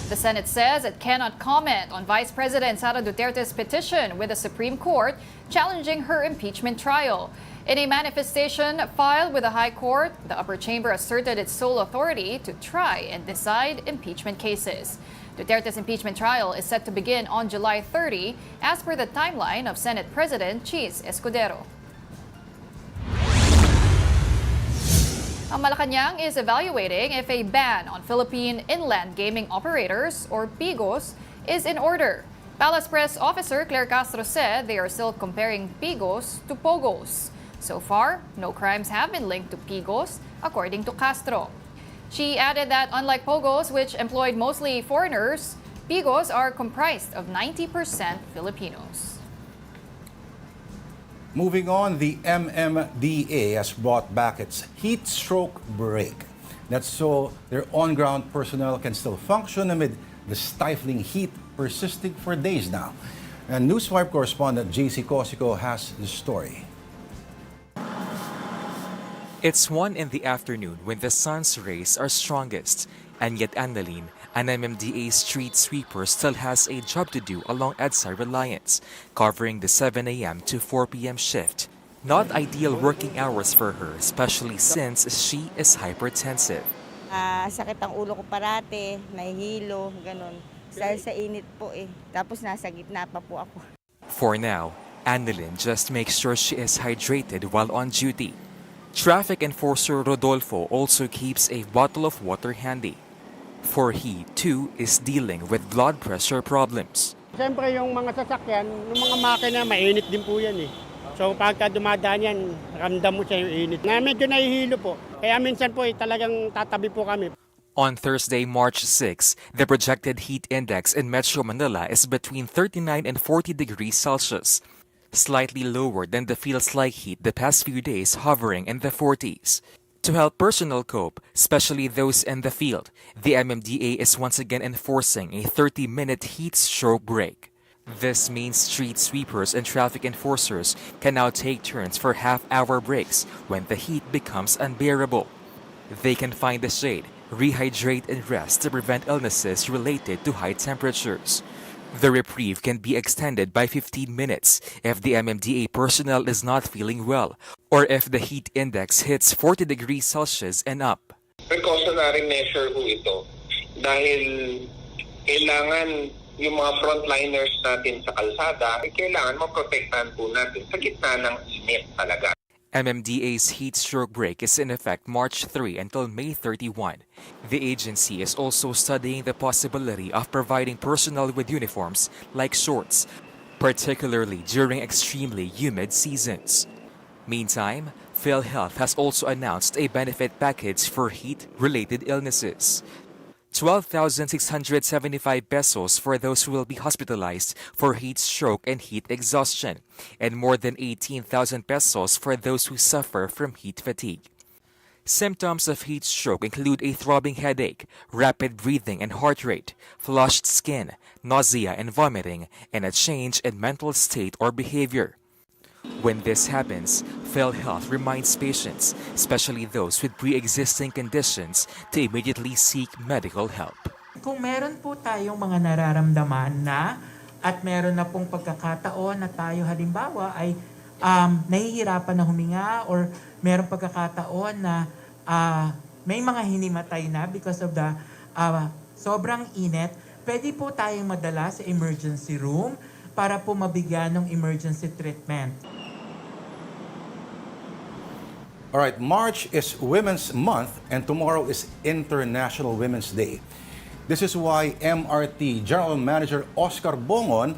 The Senate says it cannot comment on Vice President Sara Duterte's petition with the Supreme Court challenging her impeachment trial. In a manifestation filed with the High Court, the upper chamber asserted its sole authority to try and decide impeachment cases. Duterte's impeachment trial is set to begin on July 30 as per the timeline of Senate President Cheese Escudero. Ang Malacanang is evaluating if a ban on Philippine inland gaming operators, or PIGOs, is in order. Palace Press Officer Claire Castro said they are still comparing PIGOs to POGOs. So far, no crimes have been linked to PIGOs, according to Castro. She added that unlike POGOs, which employed mostly foreigners, PIGOs are comprised of 90% Filipinos. Moving on, the MMDA has brought back its heat stroke break. That's so their on-ground personnel can still function amid the stifling heat persisting for days now. And News 5 correspondent JC Cosico has the story. It's 1 in the afternoon when the sun's rays are strongest, and yet Annalyn, an MMDA street sweeper, still has a job to do along EDSA Reliance, covering the 7 a.m. to 4 p.m. shift. Not ideal working hours for her, especially since she is hypertensive. Sakit ang ulo ko parate, nahihilo, ganun. Dahil sa init po Tapos nasa gitna pa po ako. For now, Annalyn just makes sure she is hydrated while on duty. Traffic enforcer Rodolfo also keeps a bottle of water handy, for he too is dealing with blood pressure problems. Siyempre yung mga sasakyan, yung mga makina, mainit din po yan So pagka dumadaan yan, ramdam mo siya yung init. Medyo nahihilo po. Kaya minsan po talagang tatabi po kami. On Thursday, March 6, the projected heat index in Metro Manila is between 39 and 40 degrees Celsius. Slightly lower than the feels-like heat the past few days, hovering in the 40s. To help personnel cope, especially those in the field, the MMDA is once again enforcing a 30-minute heat stroke break. This means street sweepers and traffic enforcers can now take turns for half-hour breaks when the heat becomes unbearable. They can find the shade, rehydrate and rest to prevent illnesses related to high temperatures. The reprieve can be extended by 15 minutes if the MMDA personnel is not feeling well or if the heat index hits 40 degrees Celsius and up. Precautionary measure po ito dahil kailangan yung mga frontliners natin sa kalsada, kailangan maprotektahan po natin sa gitna ng init talaga. MMDA's heat stroke break is in effect March 3 until May 31. The agency is also studying the possibility of providing personnel with uniforms like shorts, particularly during extremely humid seasons. Meantime, PhilHealth has also announced a benefit package for heat-related illnesses. 12,675 pesos for those who will be hospitalized for heat stroke and heat exhaustion, and more than 18,000 pesos for those who suffer from heat fatigue. Symptoms of heat stroke include a throbbing headache, rapid breathing and heart rate, flushed skin, nausea and vomiting, and a change in mental state or behavior. When this happens, PhilHealth reminds patients, especially those with pre-existing conditions, to immediately seek medical help. Kung meron po tayong mga nararamdaman na at meron na pong pagkakataon na tayo halimbawa ay nahihirapan na huminga or meron pagkakataon na may mga hinimatay na because of the sobrang init, pwede po tayong madala sa emergency room para po mabigyan ng emergency treatment. All right, March is Women's Month and tomorrow is International Women's Day. This is why MRT General Manager Oscar Bongon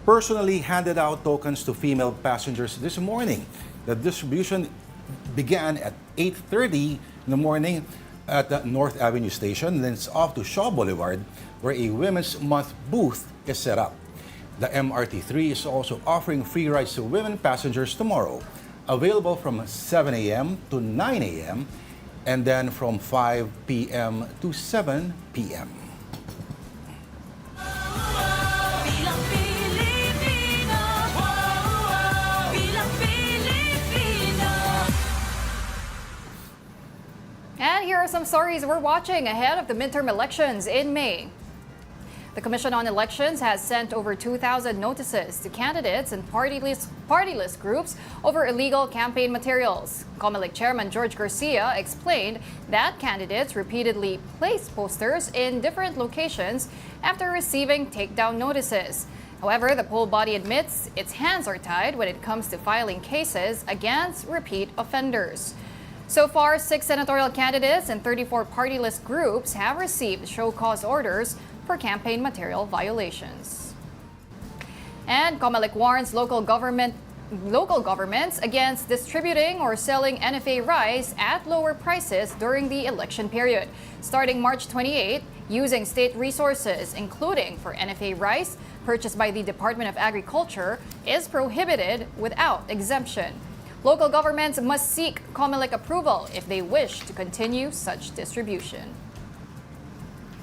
personally handed out tokens to female passengers this morning. The distribution began at 8:30 in the morning at the North Avenue Station, then it's off to Shaw Boulevard where a Women's Month booth is set up. The MRT3 is also offering free rides to women passengers tomorrow, available from 7 a.m. to 9 a.m. and then from 5 p.m. to 7 p.m. And here are some stories we're watching ahead of the midterm elections in May. The Commission on Elections has sent over 2,000 notices to candidates and party list groups over illegal campaign materials. COMELEC Chairman George Garcia explained that candidates repeatedly placed posters in different locations after receiving takedown notices. However, the poll body admits its hands are tied when it comes to filing cases against repeat offenders. So far, 6 senatorial candidates and 34 party list groups have received show cause orders for campaign material violations. And COMELEC warns local governments against distributing or selling NFA rice at lower prices during the election period. Starting March 28, using state resources, including for NFA rice purchased by the Department of Agriculture, is prohibited without exemption. Local governments must seek COMELEC approval if they wish to continue such distribution.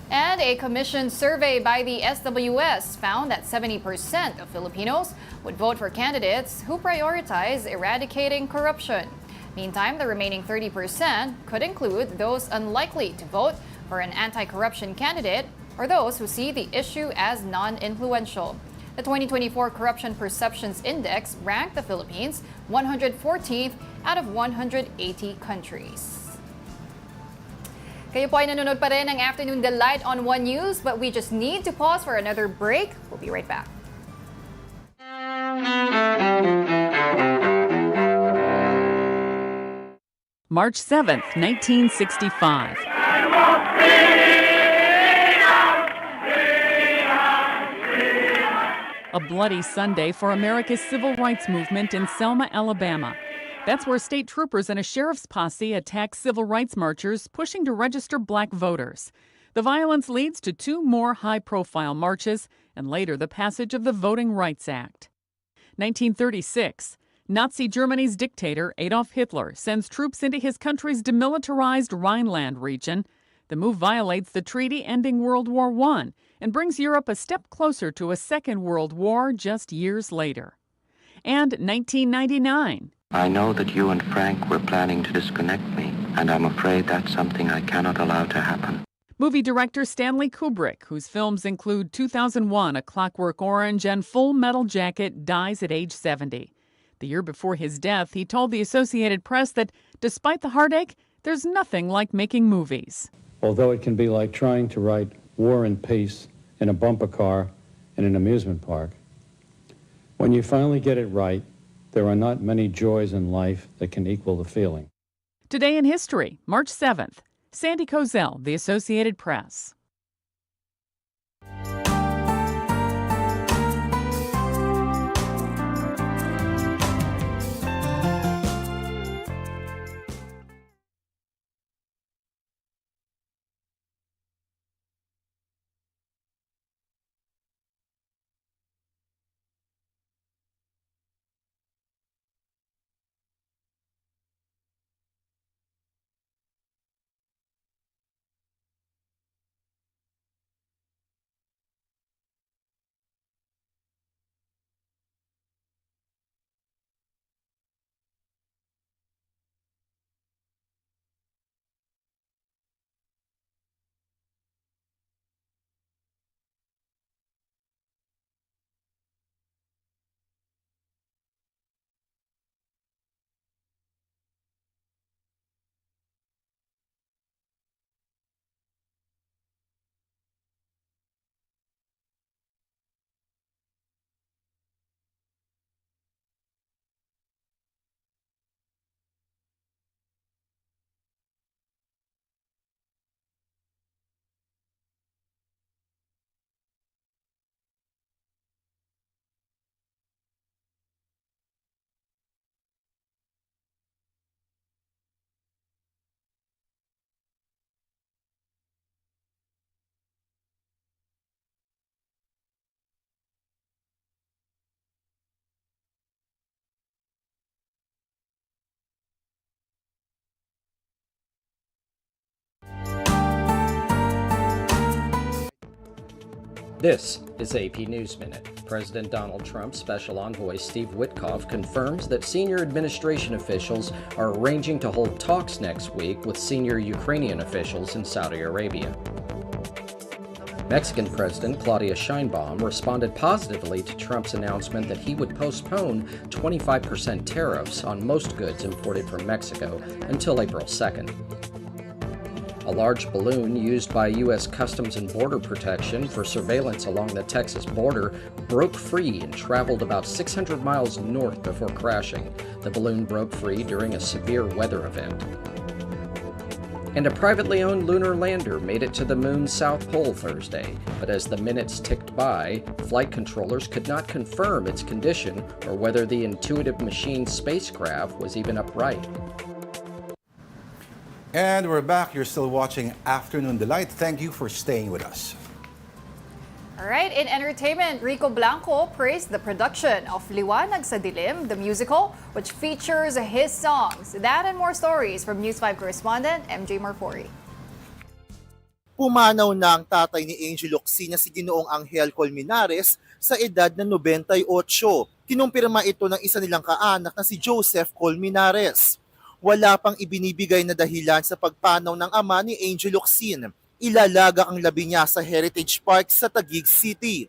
And a commission survey by the SWS found that 70% of Filipinos would vote for candidates who prioritize eradicating corruption. Meantime, the remaining 30% could include those unlikely to vote for an anti-corruption candidate or those who see the issue as non-influential. The 2024 Corruption Perceptions Index ranked the Philippines 114th out of 180 countries. Kayo po ay nanonood pa rin ng Afternoon Delight on One News, but we just need to pause for another break. We'll be right back. March 7th, 1965. A bloody Sunday for America's civil rights movement in Selma, Alabama. That's where state troopers and a sheriff's posse attack civil rights marchers pushing to register black voters. The violence leads to 2 more high-profile marches and later the passage of the Voting Rights Act. 1936. Nazi Germany's dictator Adolf Hitler sends troops into his country's demilitarized Rhineland region. The move violates the treaty ending World War I and brings Europe a step closer to a Second World War just years later. And 1999. I know that you and Frank were planning to disconnect me, and I'm afraid that's something I cannot allow to happen. Movie director Stanley Kubrick, whose films include 2001, A Clockwork Orange, and Full Metal Jacket, dies at age 70. The year before his death, he told the Associated Press that despite the heartache, there's nothing like making movies. Although it can be like trying to write War and Peace in a bumper car in an amusement park, when you finally get it right, there are not many joys in life that can equal the feeling. Today in history, March 7th. Sandy Kozel, The Associated Press. This is AP News Minute. President Donald Trump's special envoy Steve Witkoff confirms that senior administration officials are arranging to hold talks next week with senior Ukrainian officials in Saudi Arabia. Mexican President Claudia Sheinbaum responded positively to Trump's announcement that he would postpone 25% tariffs on most goods imported from Mexico until April 2nd. A large balloon used by U.S. Customs and Border Protection for surveillance along the Texas border broke free and traveled about 600 miles north before crashing. The balloon broke free during a severe weather event. And a privately owned lunar lander made it to the moon's south pole Thursday, but as the minutes ticked by, flight controllers could not confirm its condition or whether the intuitive machine spacecraft was even upright. And we're back. You're still watching Afternoon Delight. Thank you for staying with us. All right, in entertainment, Rico Blanco praised the production of Liwanag sa Dilim, the musical, which features his songs. That and more stories from News 5 correspondent MJ Marfori. Pumanaw na ang tatay ni Angel Locsin na si Ginoong Angel Colmenares sa edad na 98. Kinumpirma ito ng isa nilang kaanak na si Joseph Colmenares. Wala pang ibinibigay na dahilan sa pagpanaw ng ama ni Angel Locsin. Ilalaga ang labi niya sa Heritage Park sa Taguig City.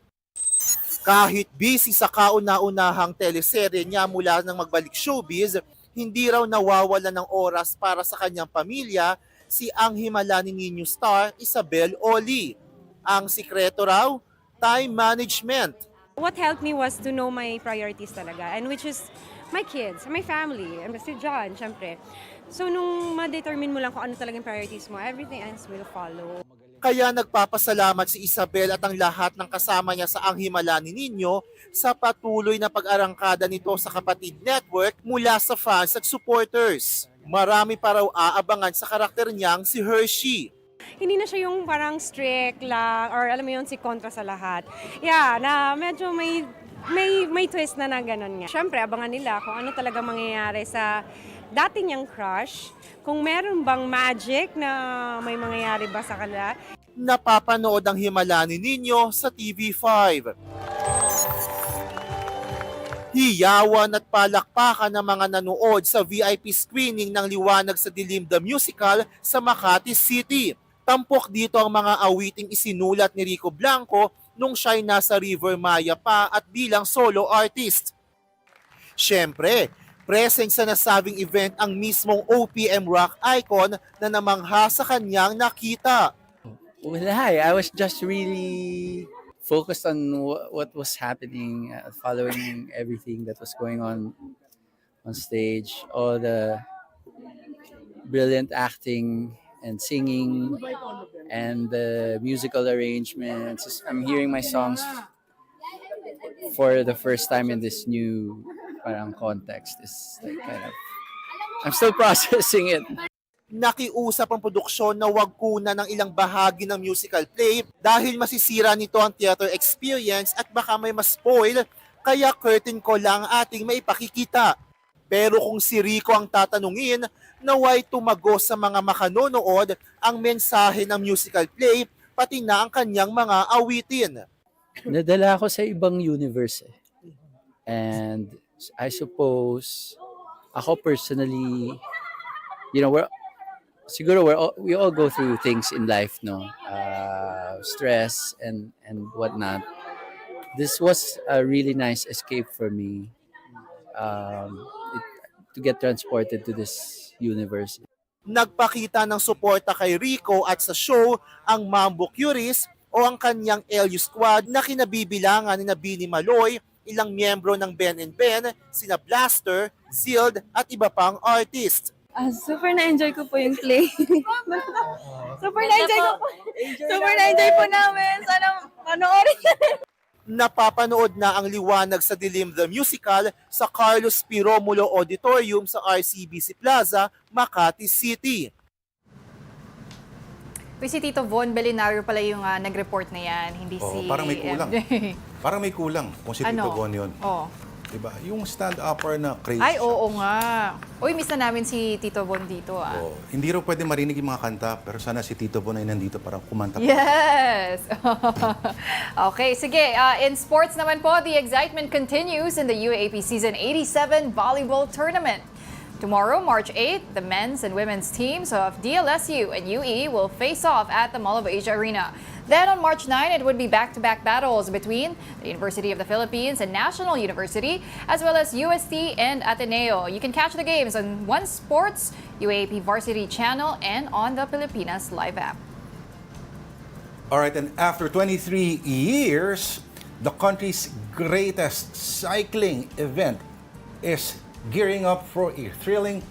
Kahit busy sa kauna-unahang teleserye niya mula nang magbalik showbiz, hindi raw nawawala ng oras para sa kanyang pamilya si ang Himala ni Ninyo star Isabel Oli. Ang sikreto raw, time management. What helped me was to know my priorities talaga, and which is my kids, my family, and si John, syempre. So nung ma-determine mo lang kung ano talagang priorities mo, everything else will follow. Kaya nagpapasalamat si Isabel at ang lahat ng kasama niya sa Ang Himala ni Ninyo sa patuloy na pag-arangkada nito sa Kapatid Network mula sa fans at supporters. Marami pa raw aabangan sa karakter niyang si Hershey. Hindi na siya yung parang strict lang, or alam mo yun, si kontra sa lahat. Yeah, na medyo may twist na gano'n nga. Siyempre, abangan nila kung ano talaga mangyayari sa dati niyang crush, kung meron bang magic na may mangyayari ba sa kanila. Napapanood ang Himala ni Ninyo sa TV5. Hiyawan at palakpakan ng mga nanood sa VIP screening ng Liwanag sa Dilim the Musical sa Makati City. Tampok dito ang mga awiting isinulat ni Rico Blanco nung siya'y nasa River Maya pa at bilang solo artist. Siyempre, present sa nasabing event ang mismong OPM rock icon na namangha sa kanyang nakita. Wala, I was just really focused on what was happening, following everything that was going on stage, all the brilliant acting and singing and the musical arrangements. I'm hearing my songs for the first time in this new context. It's like I'm still processing it. Nakiusap ang produksyon na wag kuna ng ilang bahagi ng musical play dahil masisira nito ang theater experience at baka may ma-spoil, kaya curtain ko lang ating maipakikita. Pero kung si Rico ang tatanungin, naway tumagos sa mga makanonood ang mensahe ng musical play, pati na ang kanyang mga awitin. Nadala ako sa ibang universe. And I suppose, ako personally, we all go through things in life, no? Stress and whatnot. This was a really nice escape for me. To get transported to this universe. Nagpakita ng suporta kay Rico at sa show ang Mambo Curies o ang kanyang LU Squad na kinabibilangan ni Bini Maloy, ilang miyembro ng Ben and Ben, sina Blaster, Sealed at iba pang artist. Super na-enjoy ko po yung play. Super na-enjoy po namin. Sana panoorin. Napapanood na ang Liwanag sa Dilim the Musical sa Carlos P. Romulo Auditorium sa RCBC Plaza, Makati City. Si Tito Von Belinario pala yung nag-report na yan, hindi si Parang may kulang. MJ. Parang may kulang kung si Tito Von yun. Diba? Yung stand-upper na crazy Ay, siya. oo nga. Uy, miss na namin si Tito Bon dito ah. Oo. Hindi raw pwede marinig yung mga kanta, pero sana si Tito Bon ay nandito para kumanta. Yes! Okay, sige. In sports naman po, the excitement continues in the UAAP Season 87 Volleyball Tournament. Tomorrow, March 8th, the men's and women's teams of DLSU and UE will face off at the Mall of Asia Arena. Then on March 9, it would be back-to-back battles between the University of the Philippines and National University, as well as UST and Ateneo. You can catch the games on One Sports, UAAP Varsity Channel, and on the Pilipinas Live app. All right, and after 23 years, the country's greatest cycling event is gearing up for a thrilling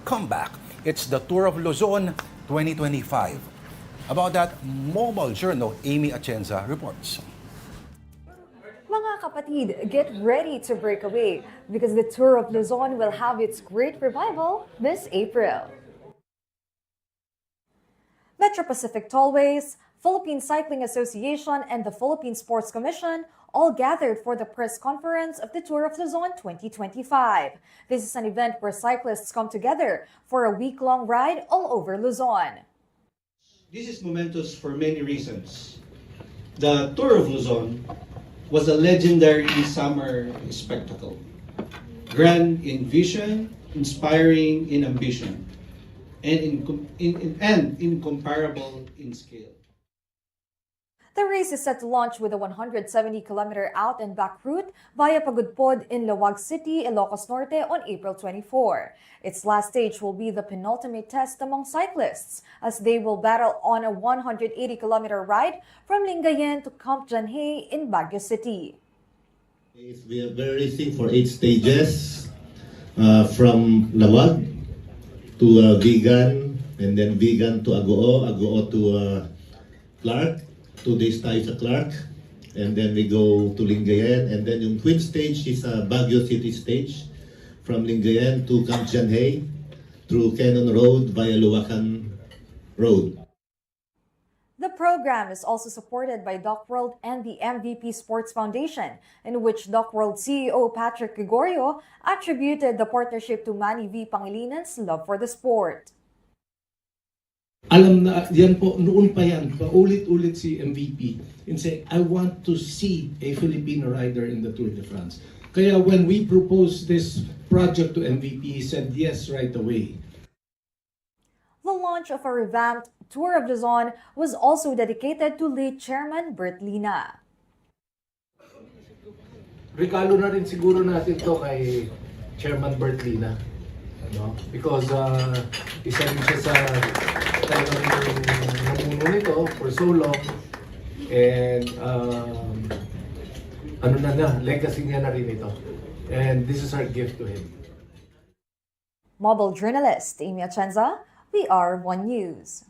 comeback. It's the Tour of Luzon 2025. About that, Mobile Journal Amy Atienza reports. Mga kapatid, get ready to break away because the Tour of Luzon will have its great revival this April. Metro Pacific Tollways, Philippine Cycling Association, and the Philippine Sports Commission all gathered for the press conference of the Tour of Luzon 2025. This is an event where cyclists come together for a week-long ride all over Luzon. This is momentous for many reasons. The Tour of Luzon was a legendary summer spectacle. Grand in vision, inspiring in ambition, and incomparable in scale. The race is set to launch with a 170-kilometer out and back route via Pagudpod in Laoag City, Ilocos Norte on April 24. Its last stage will be the penultimate test among cyclists as they will battle on a 180-kilometer ride from Lingayen to Camp Janhay in Baguio City. We are racing for 8 stages from Laoag to Vigan, and then Vigan to Agoo, Agoo to Clark. 2 days tayo sa Clark, and then we go to Lingayen, and then yung twin stage is a Baguio City stage from Lingayen to Camp Janhay through Cannon Road via Luwakan Road. The program is also supported by DocWorld and the MVP Sports Foundation, in which DocWorld CEO Patrick Gregorio attributed the partnership to Manny V. Pangilinan's love for the sport. Alam na yan po, noon pa yan, paulit-ulit si MVP and say, I want to see a Filipino rider in the Tour de France. Kaya when we proposed this project to MVP, he said yes right away. The launch of a revamped Tour of Luzon was also dedicated to late Chairman Bert Lina. Regalo na rin siguro natin to kay Chairman Bert Lina. No? Because isa rin siya sa talagang namuno nito for so long, and legacy niya na rin ito. And this is our gift to him. Mobile journalist Amy Atienza, PR1 News.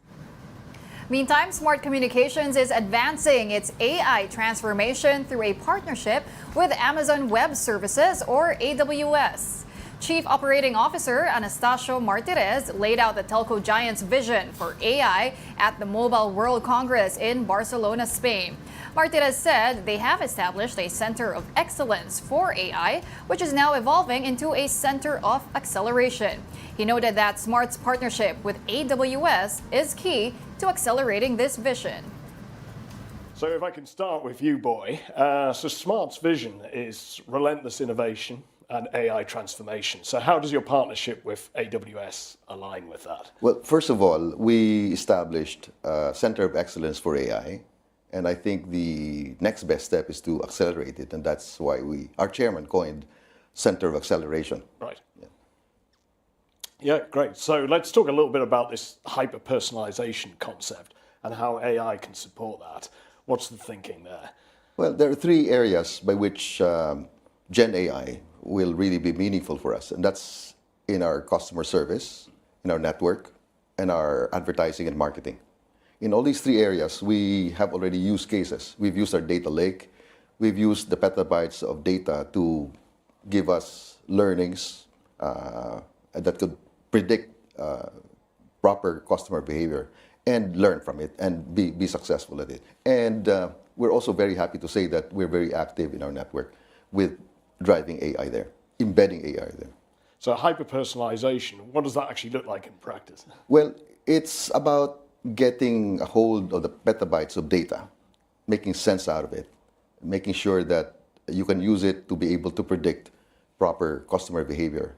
Meantime, Smart Communications is advancing its AI transformation through a partnership with Amazon Web Services, or AWS. Chief Operating Officer Anastasio Martirez laid out the telco giant's vision for AI at the Mobile World Congress in Barcelona, Spain. Martirez said they have established a center of excellence for AI, which is now evolving into a center of acceleration. He noted that Smart's partnership with AWS is key to accelerating this vision. So if I can start with you, Boy. So Smart's vision is relentless innovation and AI transformation. So how does your partnership with AWS align with that? Well, first of all, we established a Center of Excellence for AI, and I think the next best step is to accelerate it, and that's why our chairman coined Center of Acceleration. Right. Yeah, great. So let's talk a little bit about this hyper-personalization concept and how AI can support that. What's the thinking there? Well, there are 3 areas by which Gen AI will really be meaningful for us, and that's in our customer service, in our network, and our advertising and marketing. In all these 3 areas, we have already used cases. We've used our data lake. We've used the petabytes of data to give us learnings that could predict proper customer behavior and learn from it and be successful at it. And we're also very happy to say that we're very active in our network with driving AI there, embedding AI there. So hyper-personalization, what does that actually look like in practice? Well, it's about getting a hold of the petabytes of data, making sense out of it, making sure that you can use it to be able to predict proper customer behavior.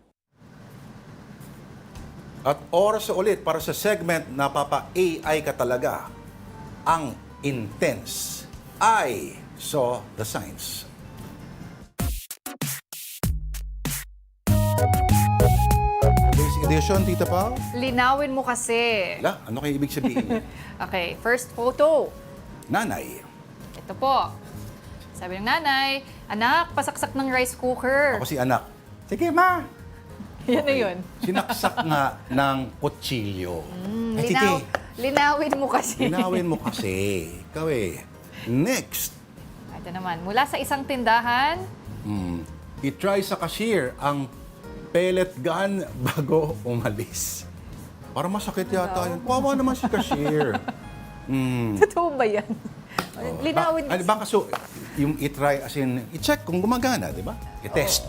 At oras ulit para sa segment na papa-AI ka talaga. Ang intense. I saw the signs. Today's edition, Tita Pao. Linawin mo kasi. Wala, ano kayo ibig sabihin? Okay, first photo. Nanay. Ito po. Sabi ng nanay, anak, pasaksak ng rice cooker. Ako si anak. Sige, ma. Yan na yun. Sinaksak nga ng kutsilyo. Eh, Linawin mo kasi. Linawin mo kasi. Ikaw eh. Next. Ito naman, mula sa isang tindahan. I-try sa cashier ang pellet gun bago umalis. Parang masakit yata yun. Kawawa naman si cashier. Totoo ba yan? Linawin mo. Baka so, yung i-try as in, i-check kung gumagana, di ba? I-test.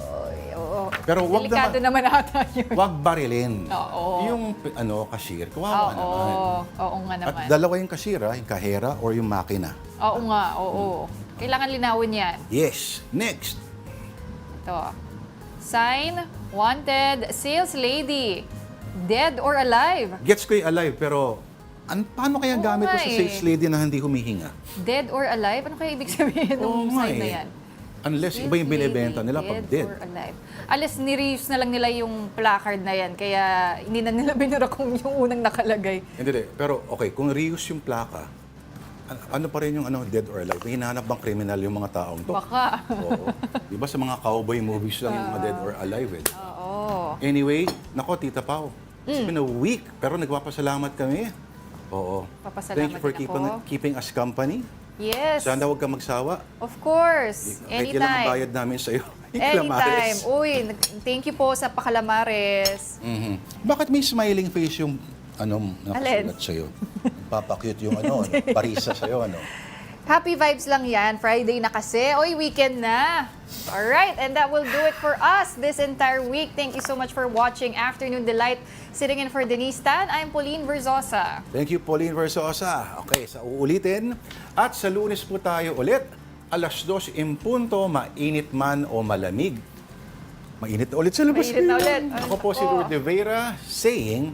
Oo. Pero wag Delikado naman ata yun. Wag barilin. Oo. Yung cashier, kawawa naman. Oo nga naman. At dalawa yung cashier, yung kahera or yung makina. Oo nga, oo. Kailangan linawin yan. Yes. Next. Ito. Sign, wanted, sales lady. Dead or alive? Gets ko yung alive, pero paano kaya gamit ko sa sales lady na hindi humihinga? Dead or alive? Ano kaya ibig sabihin ng sign na yan? Unless iba yung binibenta nila pag dead. Or alive. Unless ni-reuse na lang nila yung placard na yan, kaya hindi na nila binura kung yung unang nakalagay. Hindi. Pero okay, kung reuse yung plaka, ano pa rin yung dead or alive? May hinahanap bang criminal yung mga taong to? Baka. Oo. Di ba sa mga cowboy movies lang yung mga dead or alive eh? Oo. Anyway, nako Tita Pao, it's been a week, pero nagpapasalamat kami. Oo. Papasalamat Thank you for din ako. keeping us company. Yes. Sana huwag ka magsawa. Of course. Kahit ilang ang Anytime. bayad namin sa'yo. Anytime. Uy, thank you po sa pakalamares. Bakit may smiling face yung Alin? nakasulat sa'yo? Papakute yung parisa sa'yo, Happy vibes lang yan. Friday na kasi. Oy, weekend na. Alright, and that will do it for us this entire week. Thank you so much for watching Afternoon Delight. Sitting in for Denise Tan, I'm Pauline Verzosa. Thank you, Pauline Verzosa. Okay, sa uulitin. At sa Lunes po tayo ulit. 2:00 in punto, mainit man o malamig. Mainit na ulit sa labas. Mainit na ulit. Ako po si Lourdes Vera saying,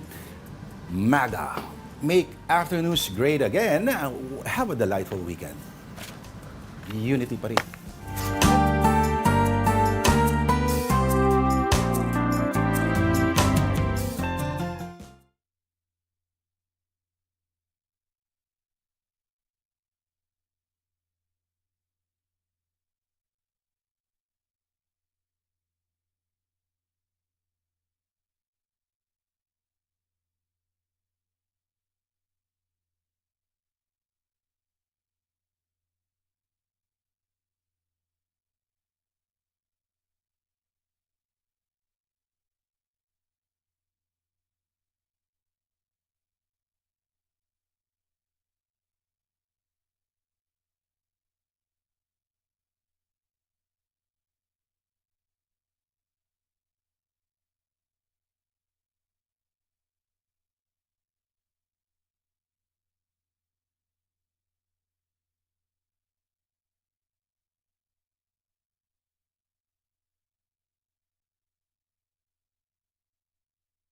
MAGA. Make afternoons great again. Have a delightful weekend. Unity pa rin.